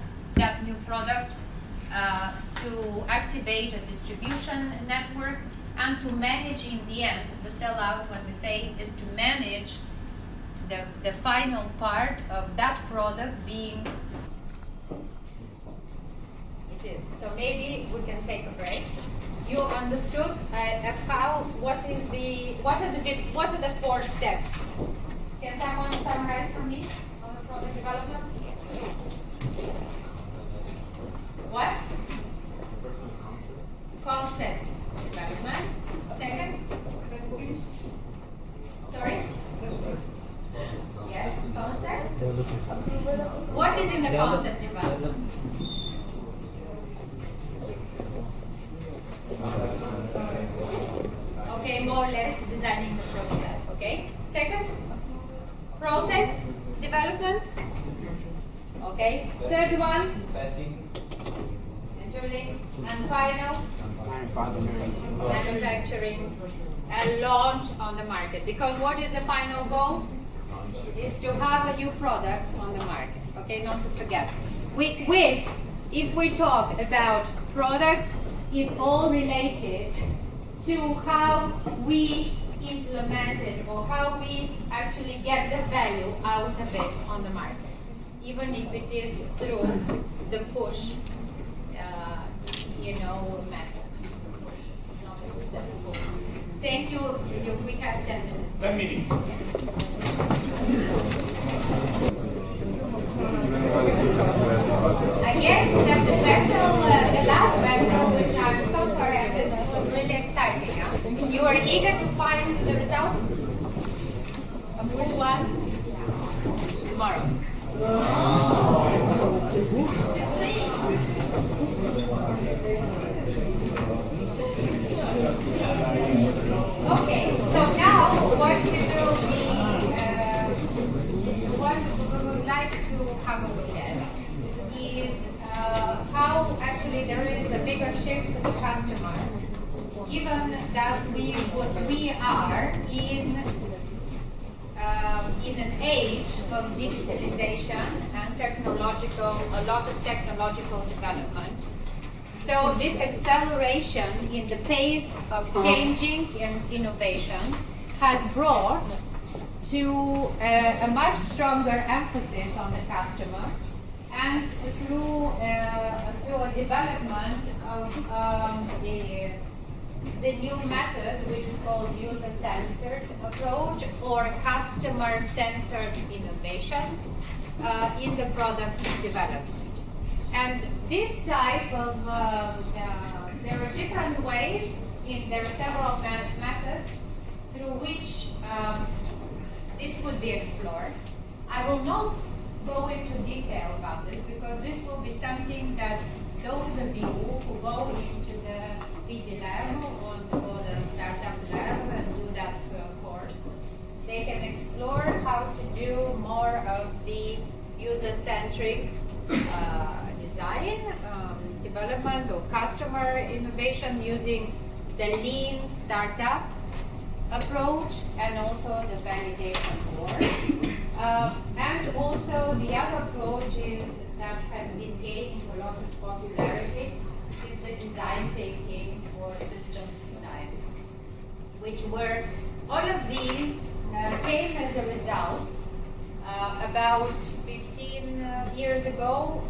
new product, to activate a distribution network, and to manage in the end, the sellout, when we say, is to manage the final part of that product being. It is. So maybe we can take a break. You understood what are the 4 steps? Can someone summarize for me on the product development? What? Concept development. Second? Sorry? Yes, concept. What is in the concept development? Okay, more or less designing the prototype. Okay. Second, process development. Okay. Third one, scheduling, and final, manufacturing and launch on the market. Because what is the final goal? Is to have a new product on the market. Okay, not to forget. If we talk about products, it's all related to how we implement it or how we actually get the value out of it on the market, even if it is through the push, method. Thank you. We have 10 minutes. 10 minutes. I guess that the last battle, which I'm so sorry, was really exciting. Huh? You are eager to find the results of which one? Tomorrow. Okay, so now what we would like to have a look at is how actually there is a bigger shift to the customer, given that we are in an age of digitalization and a lot of technological development. So this acceleration in the pace of changing and innovation has brought to a much stronger emphasis on the customer, and through a development of the new method, which is called user-centered approach or customer-centered innovation in the product development. And this type of, there are different ways, there are several methods through which this could be explored. I will not go into detail about this because this will be something that those of you who go into the PD Lab or the Startup Lab and do that course, they can explore how to do more of the user-centric design, development or customer innovation using the lean startup approach and also the validation board. And also the other approach is that has been gaining a lot of popularity is the design thinking or systems design, which were all of these came as a result about 15 years ago,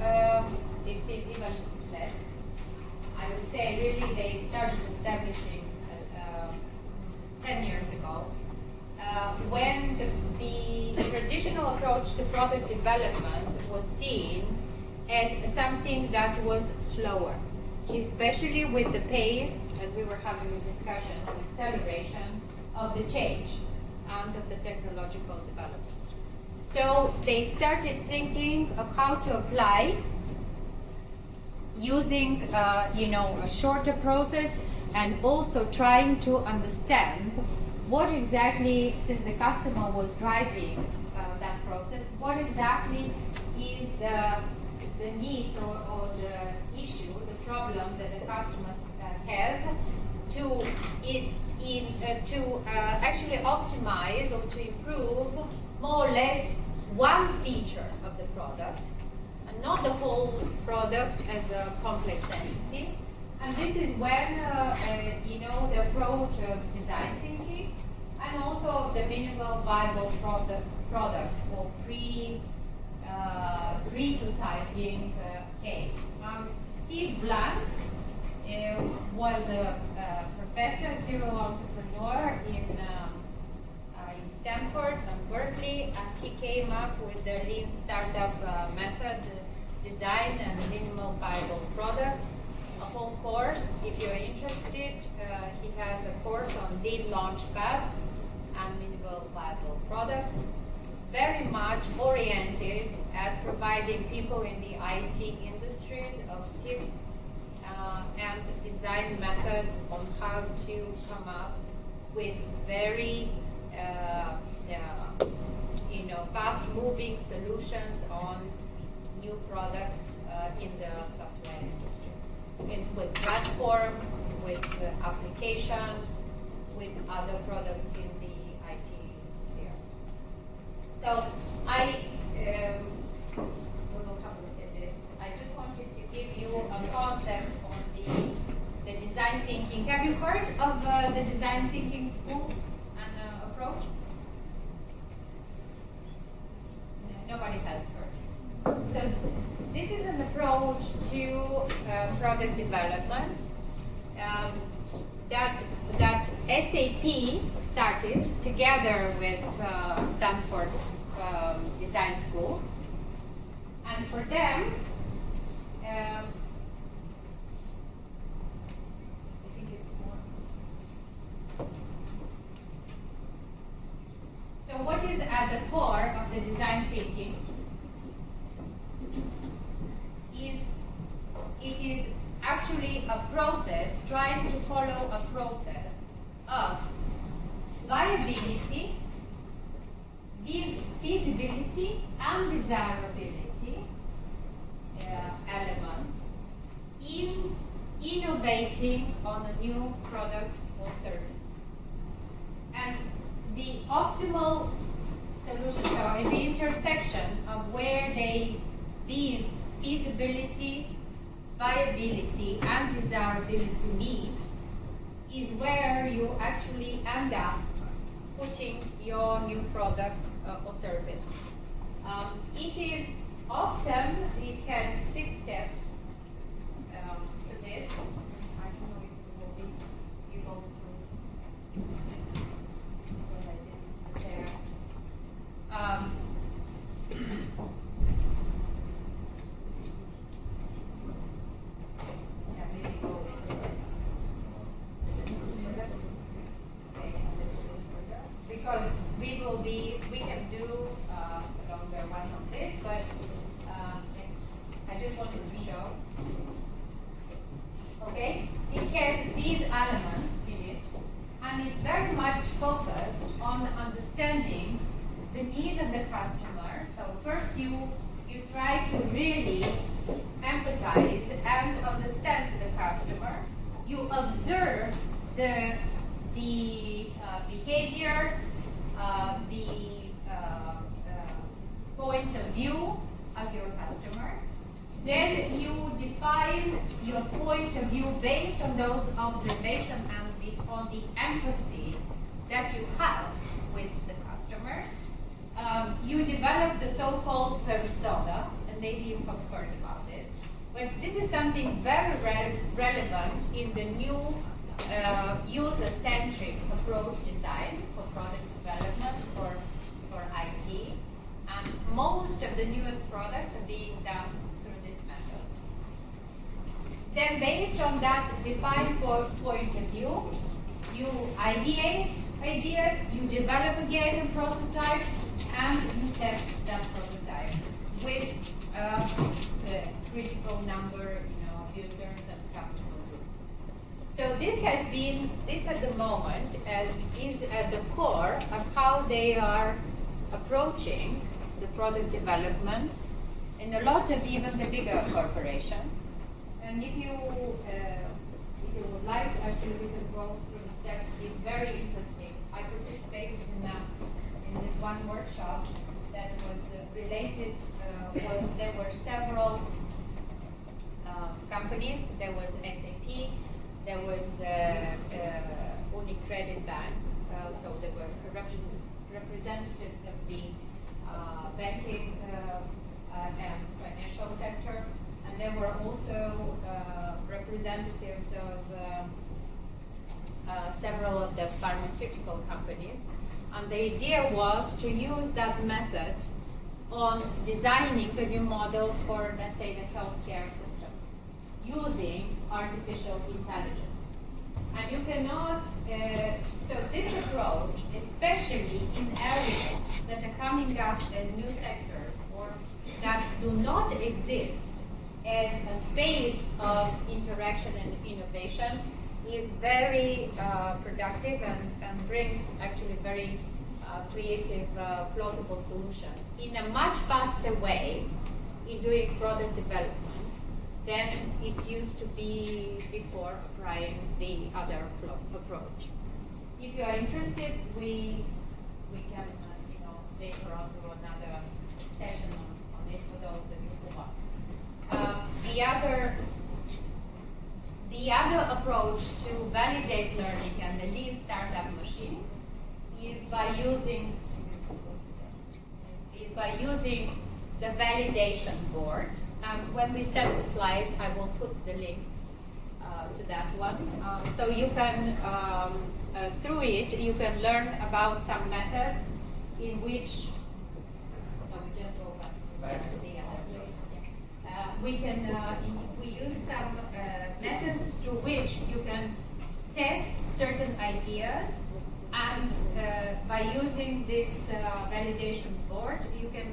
15 even less. I would say really they started establishing 10 years ago, when the traditional approach to product development was seen as something that was slower, especially with the pace, as we were having this discussion, of acceleration of the change and of the technological development. So they started thinking of how to apply using a shorter process, and also trying to understand what exactly, since the customer was driving that process, what exactly is the need or the issue, the problem that the customer has to actually optimize or to improve more or less one feature of the product, and not the whole product as a complex entity. And this is when, the approach of design thinking and also of the minimal viable product or pre-prototyping came. Steve Blank was a professor, serial entrepreneur in Stanford and Berkeley, and he came up with the lean startup method, design and minimal viable product. A whole course, if you're interested, he has a course on lean launchpad and minimal viable products, very much oriented at providing people in the IT industries of tips and design methods on how to come up with very fast-moving solutions on new products in the software industry, with platforms, with applications, with other products in the IT sphere. So we will have a look at this. I just wanted to give you a concept on the design thinking. Have you heard of the design thinking school and approach? No, nobody has heard. So this is an approach to product development that SAP started together with Stanford Design School, and for them, I think it's more. So what is at the core of the design thinking is it is actually a process, trying to follow a process of viability, feasibility, and desirability elements in innovating on a new product or service. And the optimal solutions are in the intersection of where these feasibility, viability, and desirability meet is where you actually end up putting your new product or service. It is often, it has 6 steps to this. I don't know if you will be able to, because I didn't there. Because we can do a longer one on this, but I just wanted to show. Okay, it has these elements in it, and it's very much focused on understanding the needs of the customer. So first you try to really empathize and understand the customer. You observe the behaviors, the points of view of your customer. Then you define your point of view based on those observations and on the empathy that you have with the customer. You develop the so-called persona, and maybe you have heard about this, but this is something very relevant in the new user-centric approach design for product development for IT, and most of the newest products are being done through this method. Then based on that defined point of view, you ideate ideas, you develop again a prototype, and you test that prototype with the critical number of users as customer groups. So this at the moment is at the core of how they are approaching the product development in a lot of even the bigger corporations. And if you would like, actually we can go through the steps. It's very interesting. I participated in this one workshop that was related, well, there were several companies. There was SAP, there was Unicredit Bank, so there were representatives of the banking and financial sector, and there were also representatives of several of the pharmaceutical companies. And the idea was to use that method on designing a new model for, let's say, the healthcare system, using artificial intelligence. And you cannot, so this approach, especially in areas that are coming up as new sectors or that do not exist as a space of interaction and innovation, is very productive and brings actually very creative, plausible solutions in a much faster way in doing product development than it used to be before applying the other approach. If you are interested, we can later on do another session on it for those of you who want. The other approach to validate learning and the lean startup machine is by using the validation board. And when we send the slides, I will put the link to that one. So you can, through it, you can learn about some methods in which, we just go back to the other way. We can, we use some methods through which you can test certain ideas, and by using this validation board, you can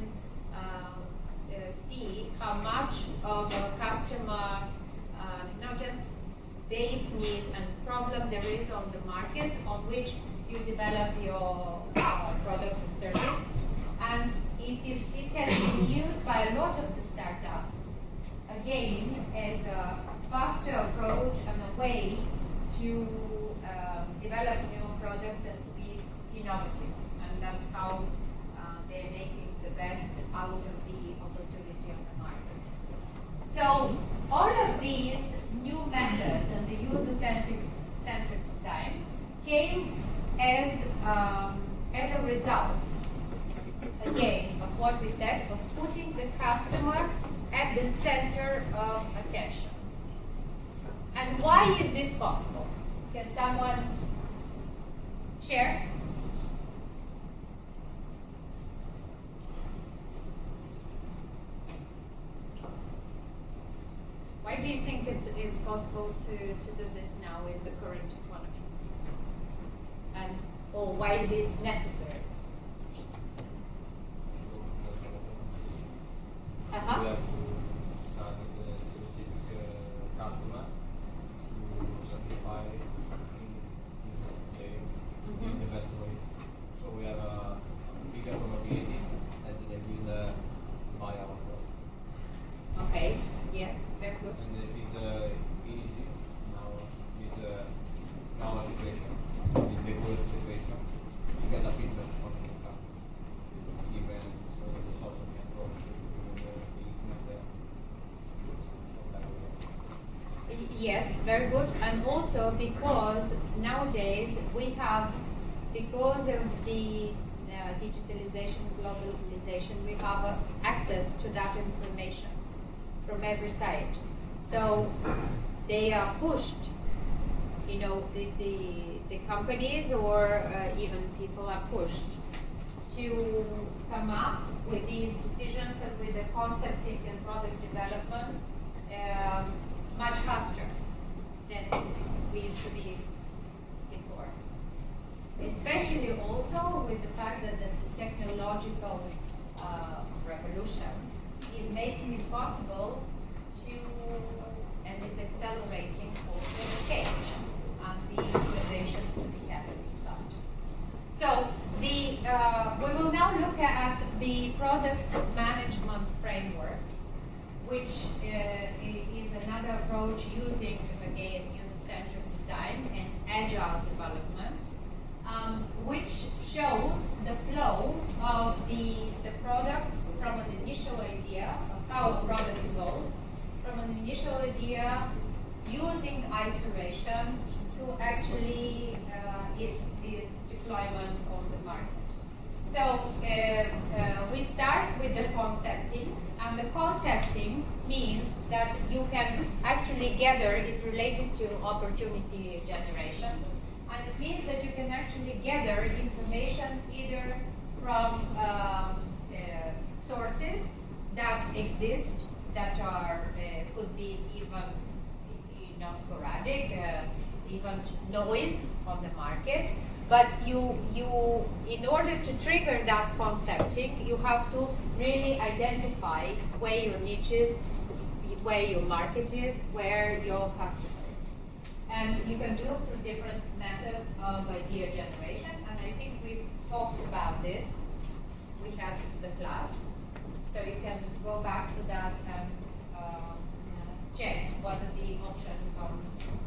see how much of a customer, not just base need and problem there is on the market on which you develop your product or service. And it has been used by a lot of the startups, again, as a faster approach and a way to develop new products and to be innovative. And that's how they're making the best out of the opportunity on the market. So all of these new methods and the user-centric design came as a result, again, of what we said, of putting the customer at the center of attention. And why is this possible? Can someone share? Why do you think it's possible to do this now in the current economy? And or why is it necessary? We have to target a specific customer to simplify in the best way. So we have a bigger probability that they will buy our product. Okay, yes, very good. And if it's easy now with our situation, with the current situation, you get a feedback from the customer. Even so the social media approach, Yes, very good. And also because nowadays we have, because of the digitalization, globalization, we have access to that information from every side. So they are pushed, the companies or even people are pushed to come up with these decisions and with the concepting and product development much faster than we used to be before. Especially also with the fact that the technological revolution is making it possible to, and is accelerating also the change and the innovations to be happening faster. So we will now look at the product management framework, which is another approach using, again, user-centered design and agile development, which shows the flow of the product from an initial idea of how a product evolves, from an initial idea using iteration to actually its deployment on the market. So we start with the concepting, and the concepting means that you can actually gather, is related to opportunity generation, and it means that you can actually gather information either from sources that exist, that are could be even sporadic, even noise on the market. But you, in order to trigger that concepting, you have to really identify where your niche is, where your market is, where your customer is. And you can do it through different methods of idea generation. And I think we've talked about this. We had the class. So you can go back to that and check what are the options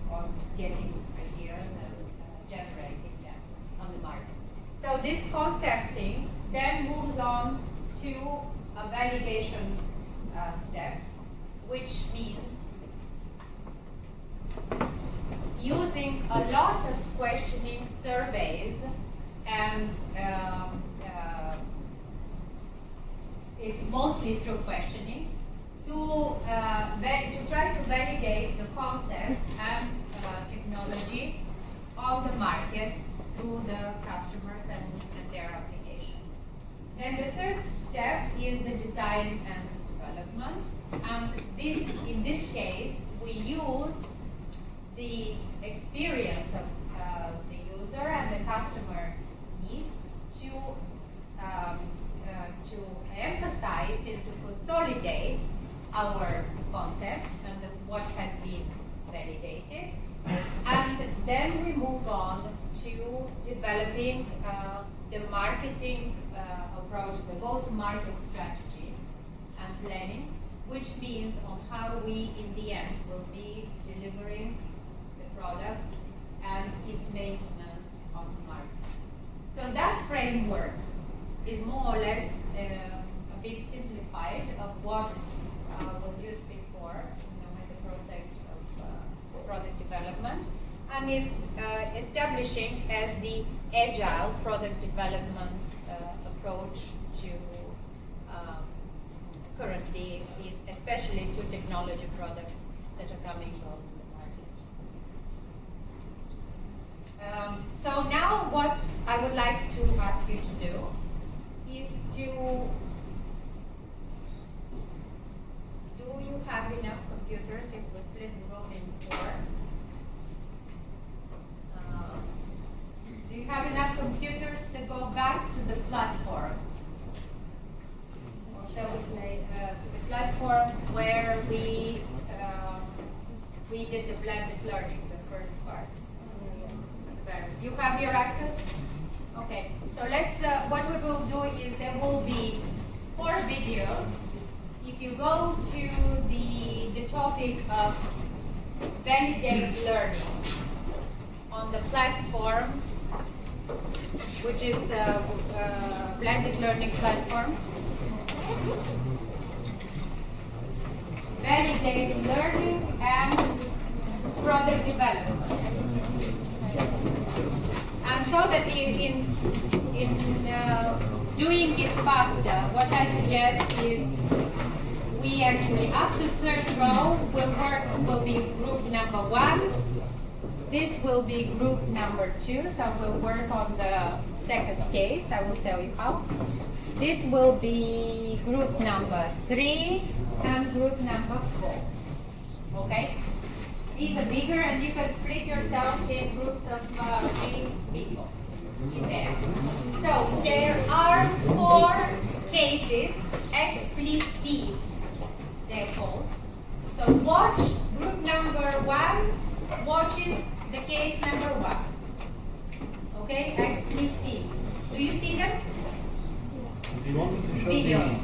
on getting ideas and generating them on the market. So this concepting then moves on to a validation step, which means using a lot of questioning surveys, and it's mostly through questioning, to try to validate the concept and technology of the market through the customers and their application. Then the third step is the design and development. And in this case, we use the experience of the user and the customer needs to emphasize and to consolidate our concept and what has been validated. And then we move on to developing the marketing approach, the go-to-market strategy and planning, which means on how we, in the end, will be delivering the product and its maintenance on the market. So that framework is more or less a bit simplified of what was used before, in the process of product development, and it's establishing as the agile product development approach to currently, especially to technology products that are coming on the market. So now what I would like to ask you to do is to, do you have enough computers if we split the room in 4? Do you have enough computers to go back to the platform? Or shall we play to the platform where we did the blended learning, the first part? You have your access? Okay, so let's, what we will do is there will be 4 videos. If you go to the topic of validate learning on the platform, which is blended learning platform, validate learning and product development. And so that in doing it faster, what I suggest is we actually, up to 3rd row, will be group number 1. This will be group number 2, so we'll work on the 2nd case. I will tell you how. This will be group number 3 and group number 4. Okay? These are bigger, and you can split yourself in groups of 3 people in there. So there are 4 cases, explicit, they're called. So watch group number 1 watches the case number 1. Okay, explicit. Do you see them? Do you want me to show Videos.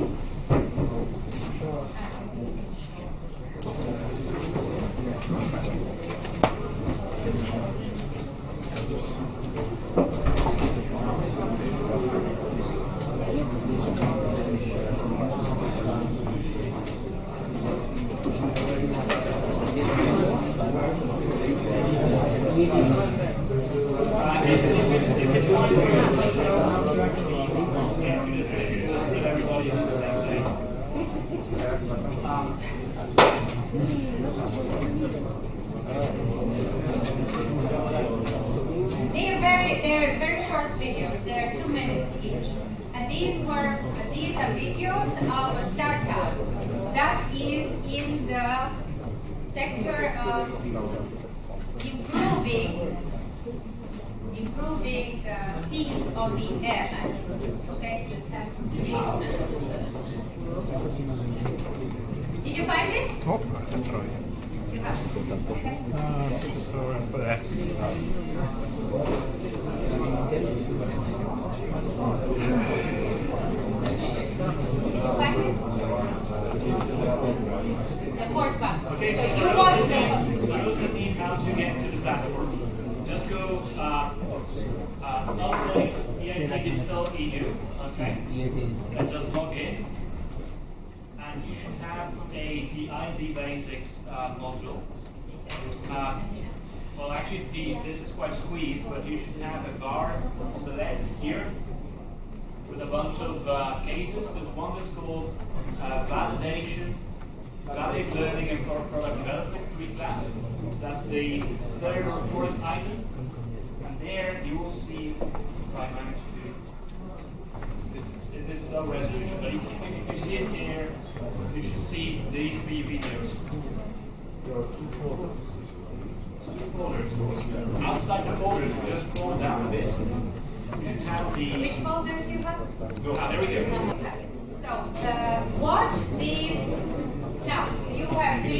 everybody on the same page. They're very short videos. They are 2 minutes each, and these are videos of a startup that is in the sector of improving seats on the airlines. Okay, just have to read. Did you find it? Oh, that's right. You have it. Okay. The fourth one. Okay, So so you watch them. those that need how to get to the platform, just go upload EIT Digital EU, okay? And just log in. And you should have the ID Basics module. Well, actually, this is quite squeezed, but you should have a bar on the left here with a bunch of cases. There's one that's called validation, valid learning and product development, 3 class. That's the third or fourth item. And there you will see, if I manage to, this is low resolution, but if you see it here, you should see these 3 videos. There are 2 folders. Outside the folders, just scroll down a bit. You should have the... Which folders you have? There we go. So, watch these. Now, you have 3,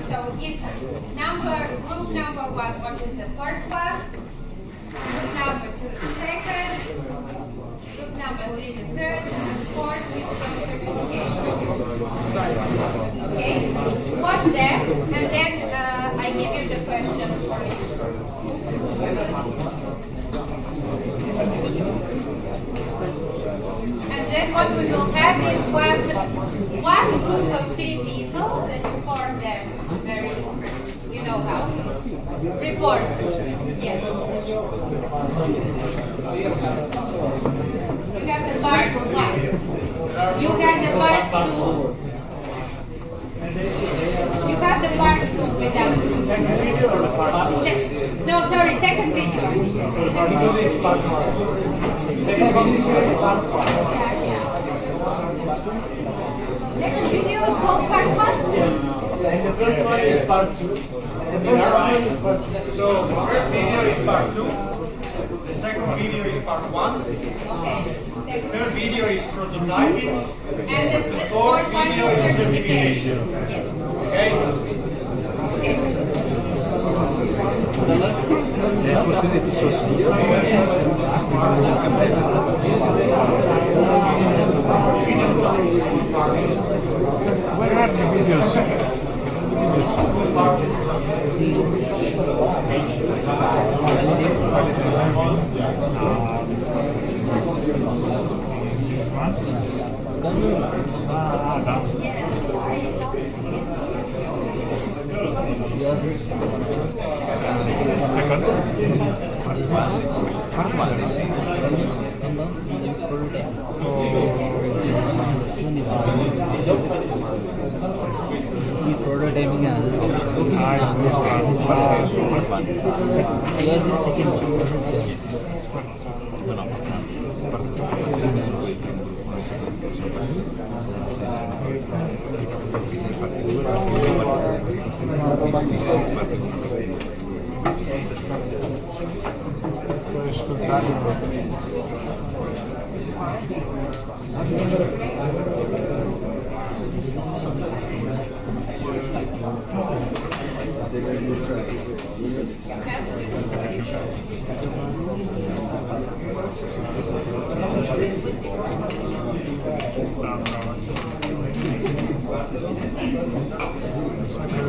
so it's group number 1 watches the first one, group number 2 the second, group number 3 the third, and 4th which is certification. Okay? Watch them, and then I give you the question for it. And then what we will have is one group of 3 people that report them very, you know how. Report. Yes. You have the part 1. You have the part 2. You have the part 2 without second video or the part 2? No, sorry, second video. Second video is part 1. Second video is called part 1? And the first one is part 2. The first one is part 2. So the first video is part 2. The second video is part 1. Okay. The third video is prototyping. And the fourth video is certification. Yes. Okay? Where are the videos? Prototyping yours is second one.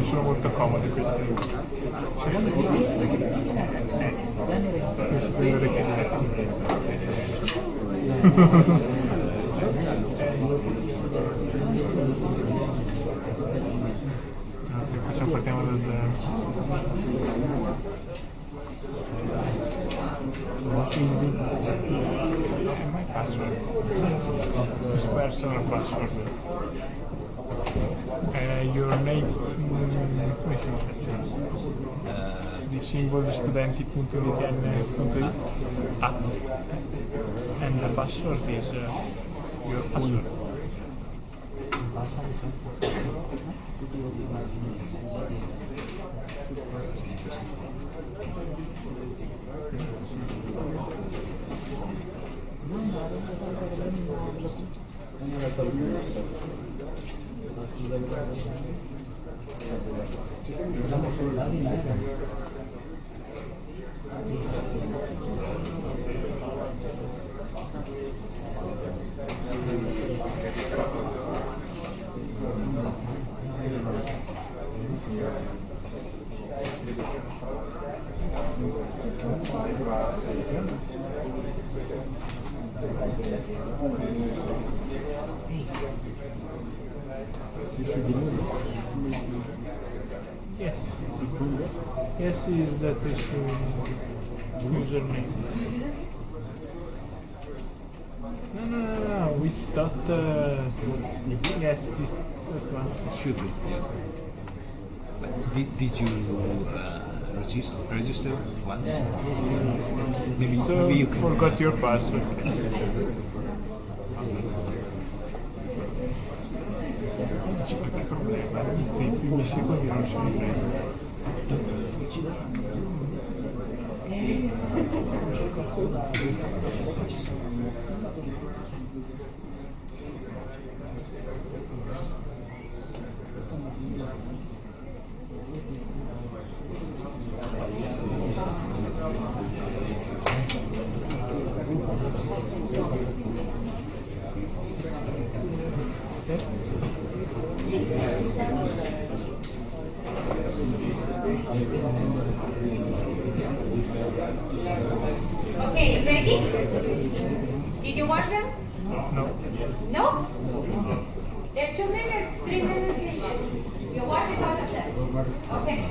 Sono molto comodi questi. Partiamo da zero. Mai password. This personal password. Your name, di simbolo studenti.vtn.it and the password is your password. Yes. Yes, is that username. No, with dot. Yes, this that one. It should be. Yeah. But did you register once? So maybe you can forgot your password. C'è qualche problema? Sì, i primi secondi non sono presi. Okay, ready? Did you watch them? No. No? They're 2 minutes, 3 minutes each. You watch it all of them. Okay.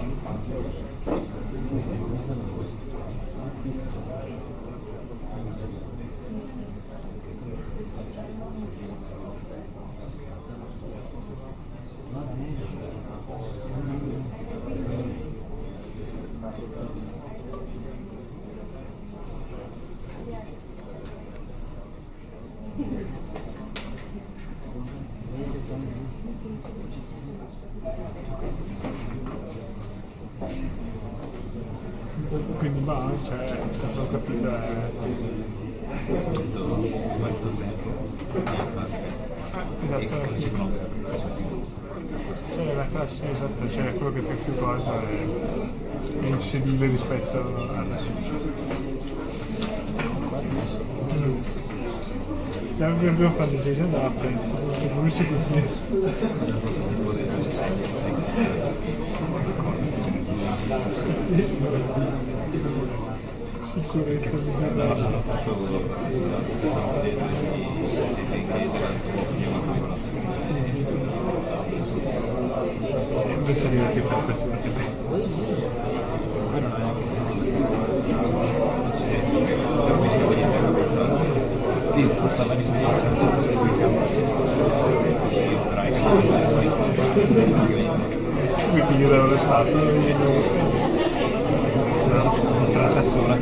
Quindi ma cioè, ho capito esatto, sì. Cioè la classe esatta, cioè quello che fa più cosa è insedibile rispetto alla già abbiamo fatto il giorno della prensa, non si può sicurezza invece arrivati per questo lì spostavano i quindi io ero stato entrata sola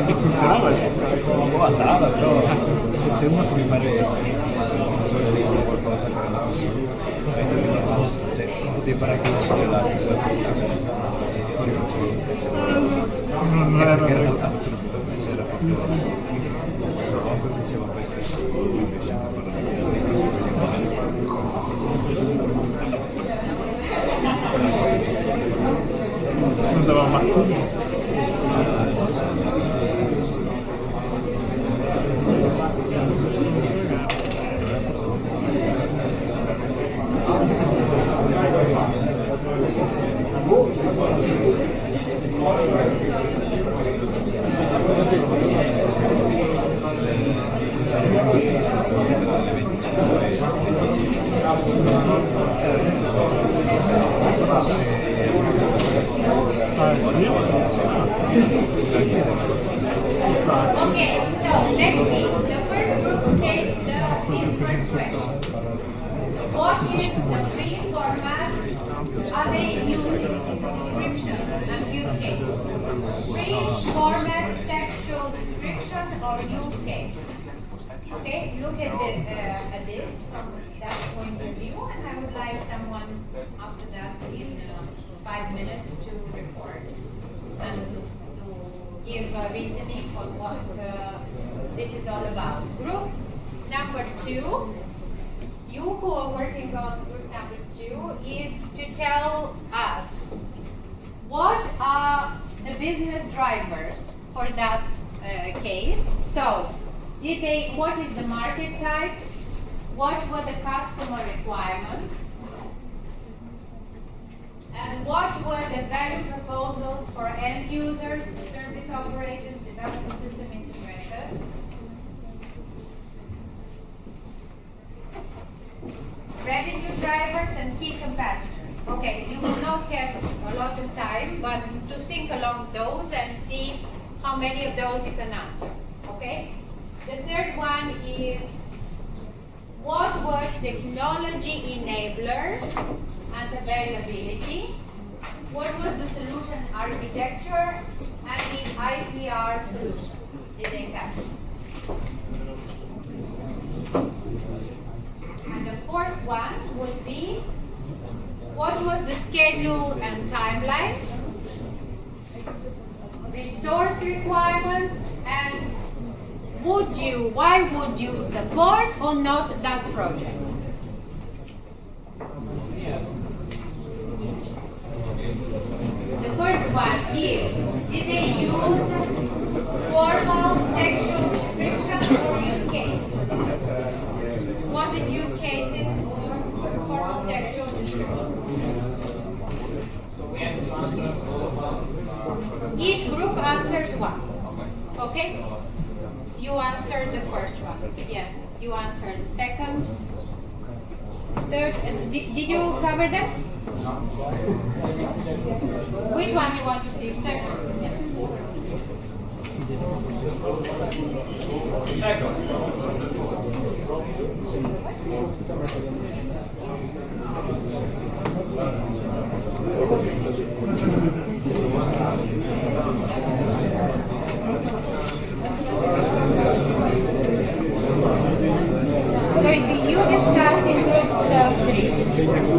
e funzionava andava però se uno si fare qualcosa che non potevi fare anche uno stellato non era diceva questo non davamo mai sì? Okay, so let's see. The first group takes this first question. What is the free format? Are they using description and use case? Free format, textual description, or use case? Okay, look at this from that point of view, and I would like someone after that in 5 minutes to report and to give reasoning on what this is all about. Group number 2, you who are working on group number 2, is to tell us what are the business drivers for that case. So, what is the market type? What were the customer requirements? And what were the value proposals for end users, service operators, development system integrators? Revenue drivers and key competitors. Okay, you will not have a lot of time, but to think along those and see how many of those you can answer. Okay? The third one is, what were technology enablers and availability? What was the solution architecture and the IPR solution? Did they cover? And the fourth one would be, what was the schedule and timelines, resource requirements, and why would you support or not that project? The first one is, did they use formal textual description or use cases? Was it use cases or formal textual description? Each group answers one. Okay? You answered the first one. Yes. You answered the second. Third. Did you cover them? Which one you want to see? Third. So you discuss in groups of 4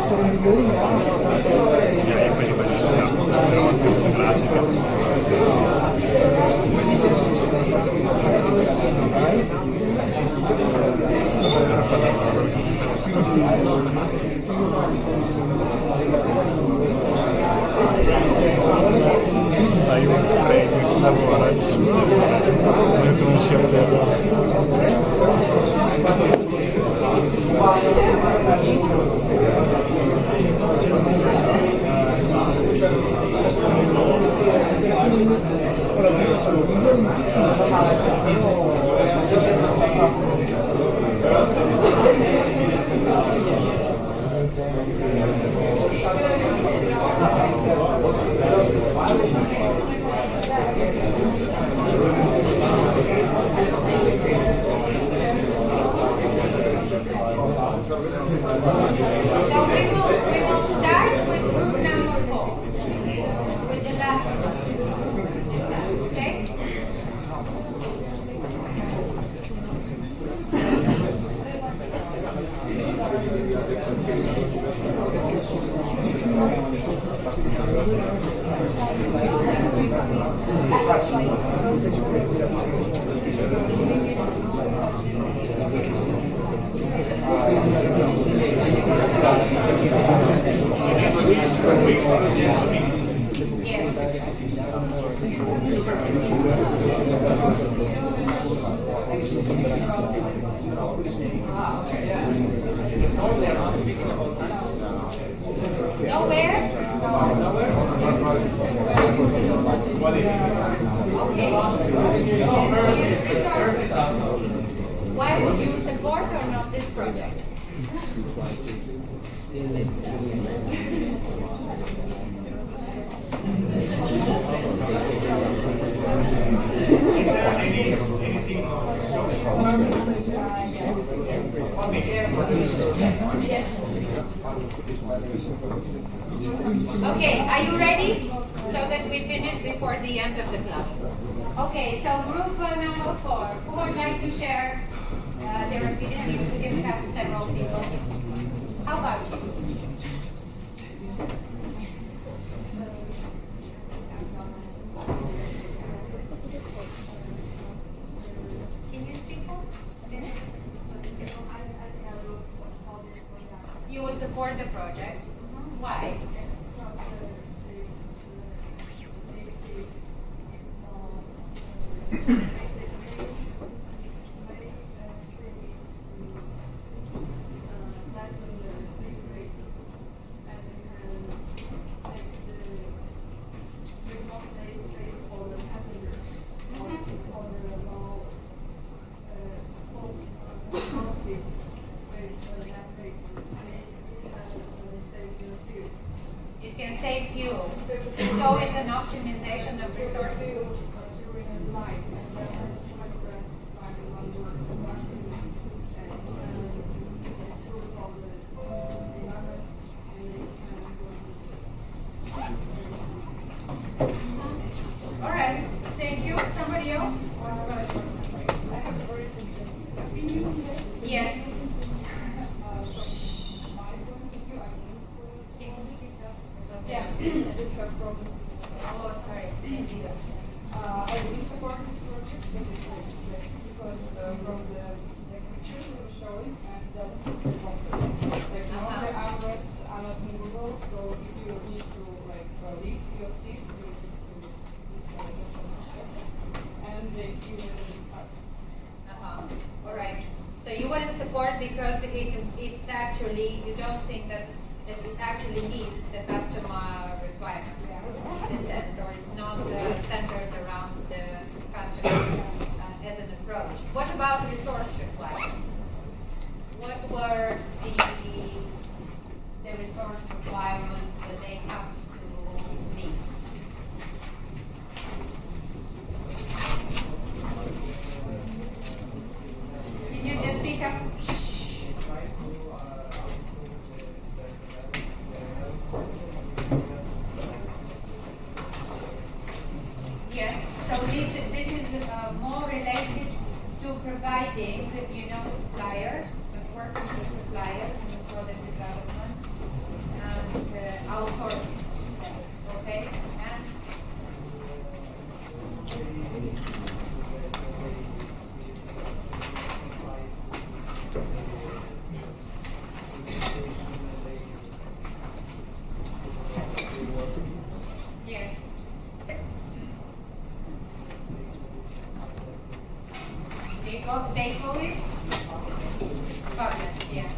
Io prego, lavora su come conosciamo So we will start with group number 4, with the last one. Okay? Nowhere? Why would you support or not this project? Okay, are you ready? So that we finish before the end of the class. Okay, so group number 4. Who would like to share their opinion? You can have several people. How about you? Can you speak up? You would support the project. Why? It can save fuel. So it's an optimization of resources. All right. Thank you. Somebody else? Yes. Yeah, I just have problems. Oh, sorry. I really support this project because from the picture you were showing, and doesn't look comfortable. Like now the armrests are not movable, so if you need to lift your seats, you need to and they see when you cut. All right. So you wouldn't support because it's actually, you don't think that it actually meets the customer requirements in this sense, or it's not centered around the customers as an approach. What about resource requirements? What were the resource requirements that they have to meet? Can you just speak up? outsourcing. Okay? And yes. They call it partner, yeah.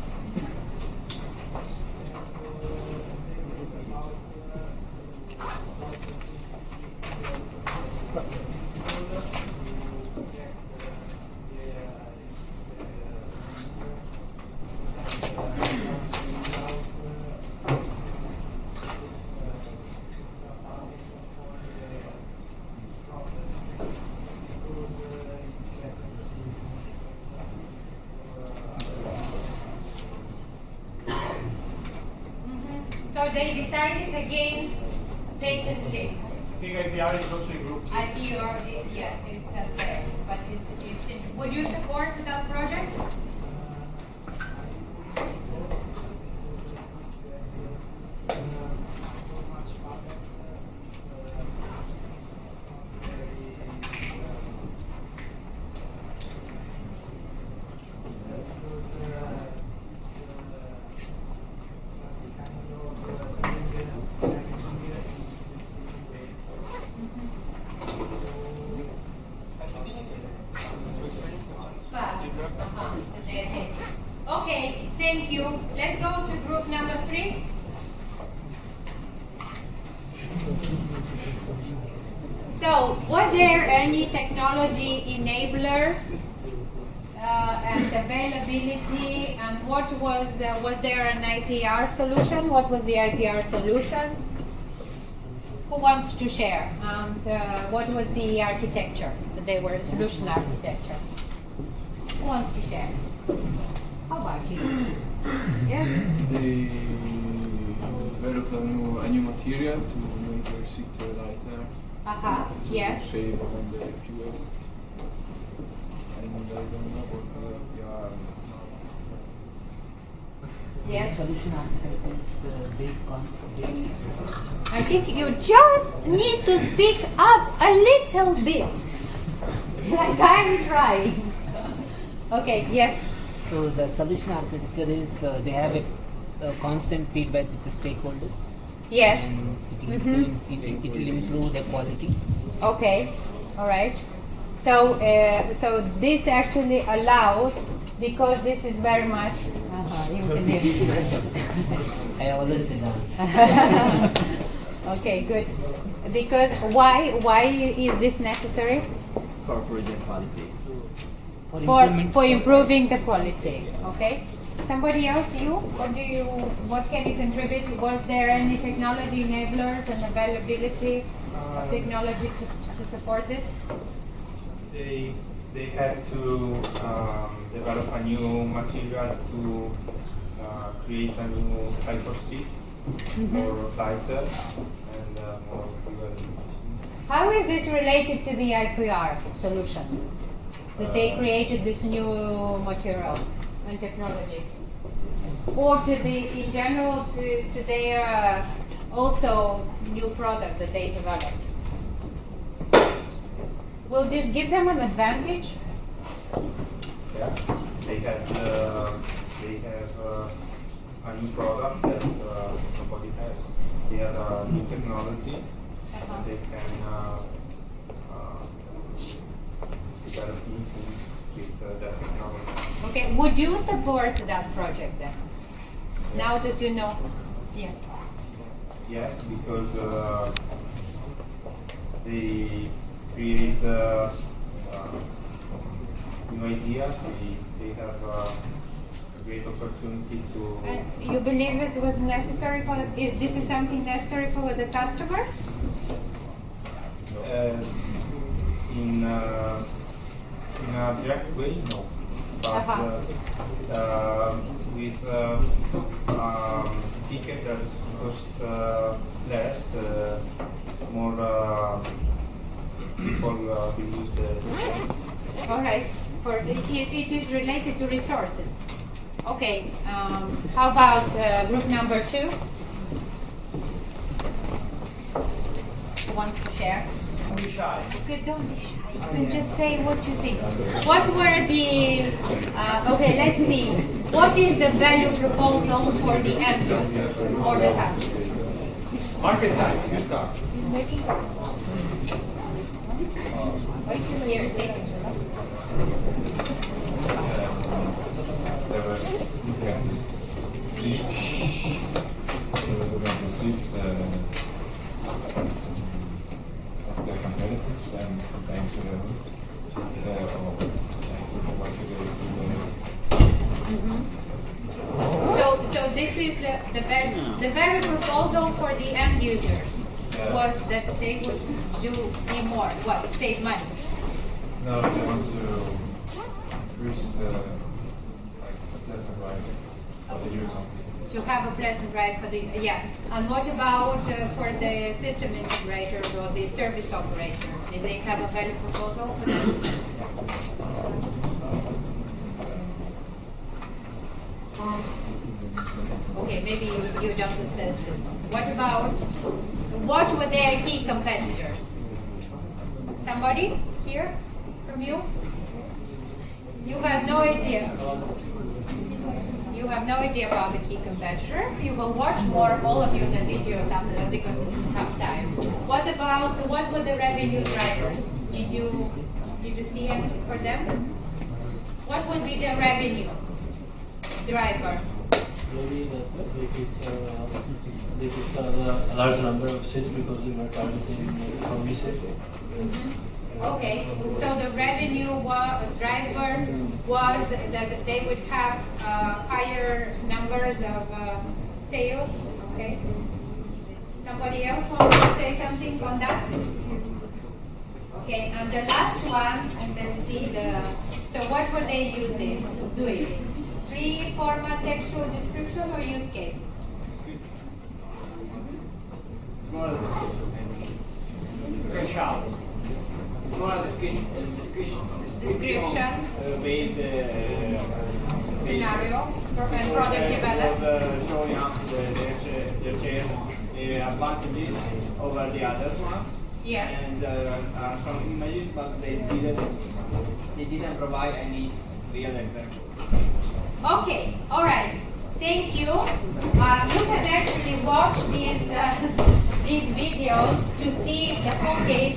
So they decided against patenting. I think IPR is also a group. IPR, yeah, that's there. But would you support that project? Okay, thank you. Let's go to group number 3. So, were there any technology enablers and availability, and what was there an IPR solution? What was the IPR solution? Who wants to share? And what was the architecture? They were solution architecture. Who wants to share? How about you? Yes? They developed a new material to make a sheet lighter. Yes. To save on the fuel. And I don't know what we are now. Yes. Solution architect is big. I think you just need to speak up a little bit. Like I'm trying. Okay, yes. So the solution architecture is they have a constant feedback with the stakeholders. Yes. And it will improve the quality. Okay, all right. So, so this actually allows, because this is very much. You can hear. I already sit down. Okay, good. Because why is this necessary? For project quality. For improving the quality. Okay. Somebody else, what can you contribute? Was there any technology enablers and availability of technology to support this? They had to develop a new material to create a new type of seat for lighter and more fuel. How is this related to the IPR solution? That they created this new material and technology, or to the in general to their also new product that they developed. Will this give them an advantage? Yeah, they have a new product that nobody has. They have a new technology. They can develop new things with that technology. Okay, would you support that project then? Now that you know, yeah. Yes, because they create new ideas. They have a great opportunity to. You believe it was necessary for? This is something necessary for the customers? In a direct way, no. But with ticket that cost less, more people will use the. All right. It is related to resources. Okay. How about group number 2? wants to share? Don't be shy. Okay, don't be shy. You can just say what you think. What were the, okay, let's see. What is the value proposal for the end user or the customer? Market time, you start. Here, take it. There were different seats. So the seats of the competitors and comparing to the So this is the very proposal for the end users was that they would be more, what, save money? No, they want to increase the pleasant ride for the user. To have a pleasant ride for the, yeah. And what about for the system integrators or the service operators? Did they have a value proposal for them? Okay, maybe you don't say this. What were their key competitors? Somebody here from you? You have no idea. You have no idea about the key competitors. You will watch more, all of you, the videos after that because we don't have time. What were the revenue drivers? Did you see anything for them? What would be the revenue driver? Maybe they could sell a large number of seats because they were targeting economy sector. Okay, so the revenue driver was that they would have higher numbers of sales. Okay. Somebody else wants to say something on that? Okay, and the last one, and let's see so what were they doing? Free format textual description or use cases? You can shout. More description based scenario and product development. Showing up the advantages over the other ones. Yes. And some images, but they didn't provide any real example. Okay, all right. Thank you. You can actually watch these videos to see the full case.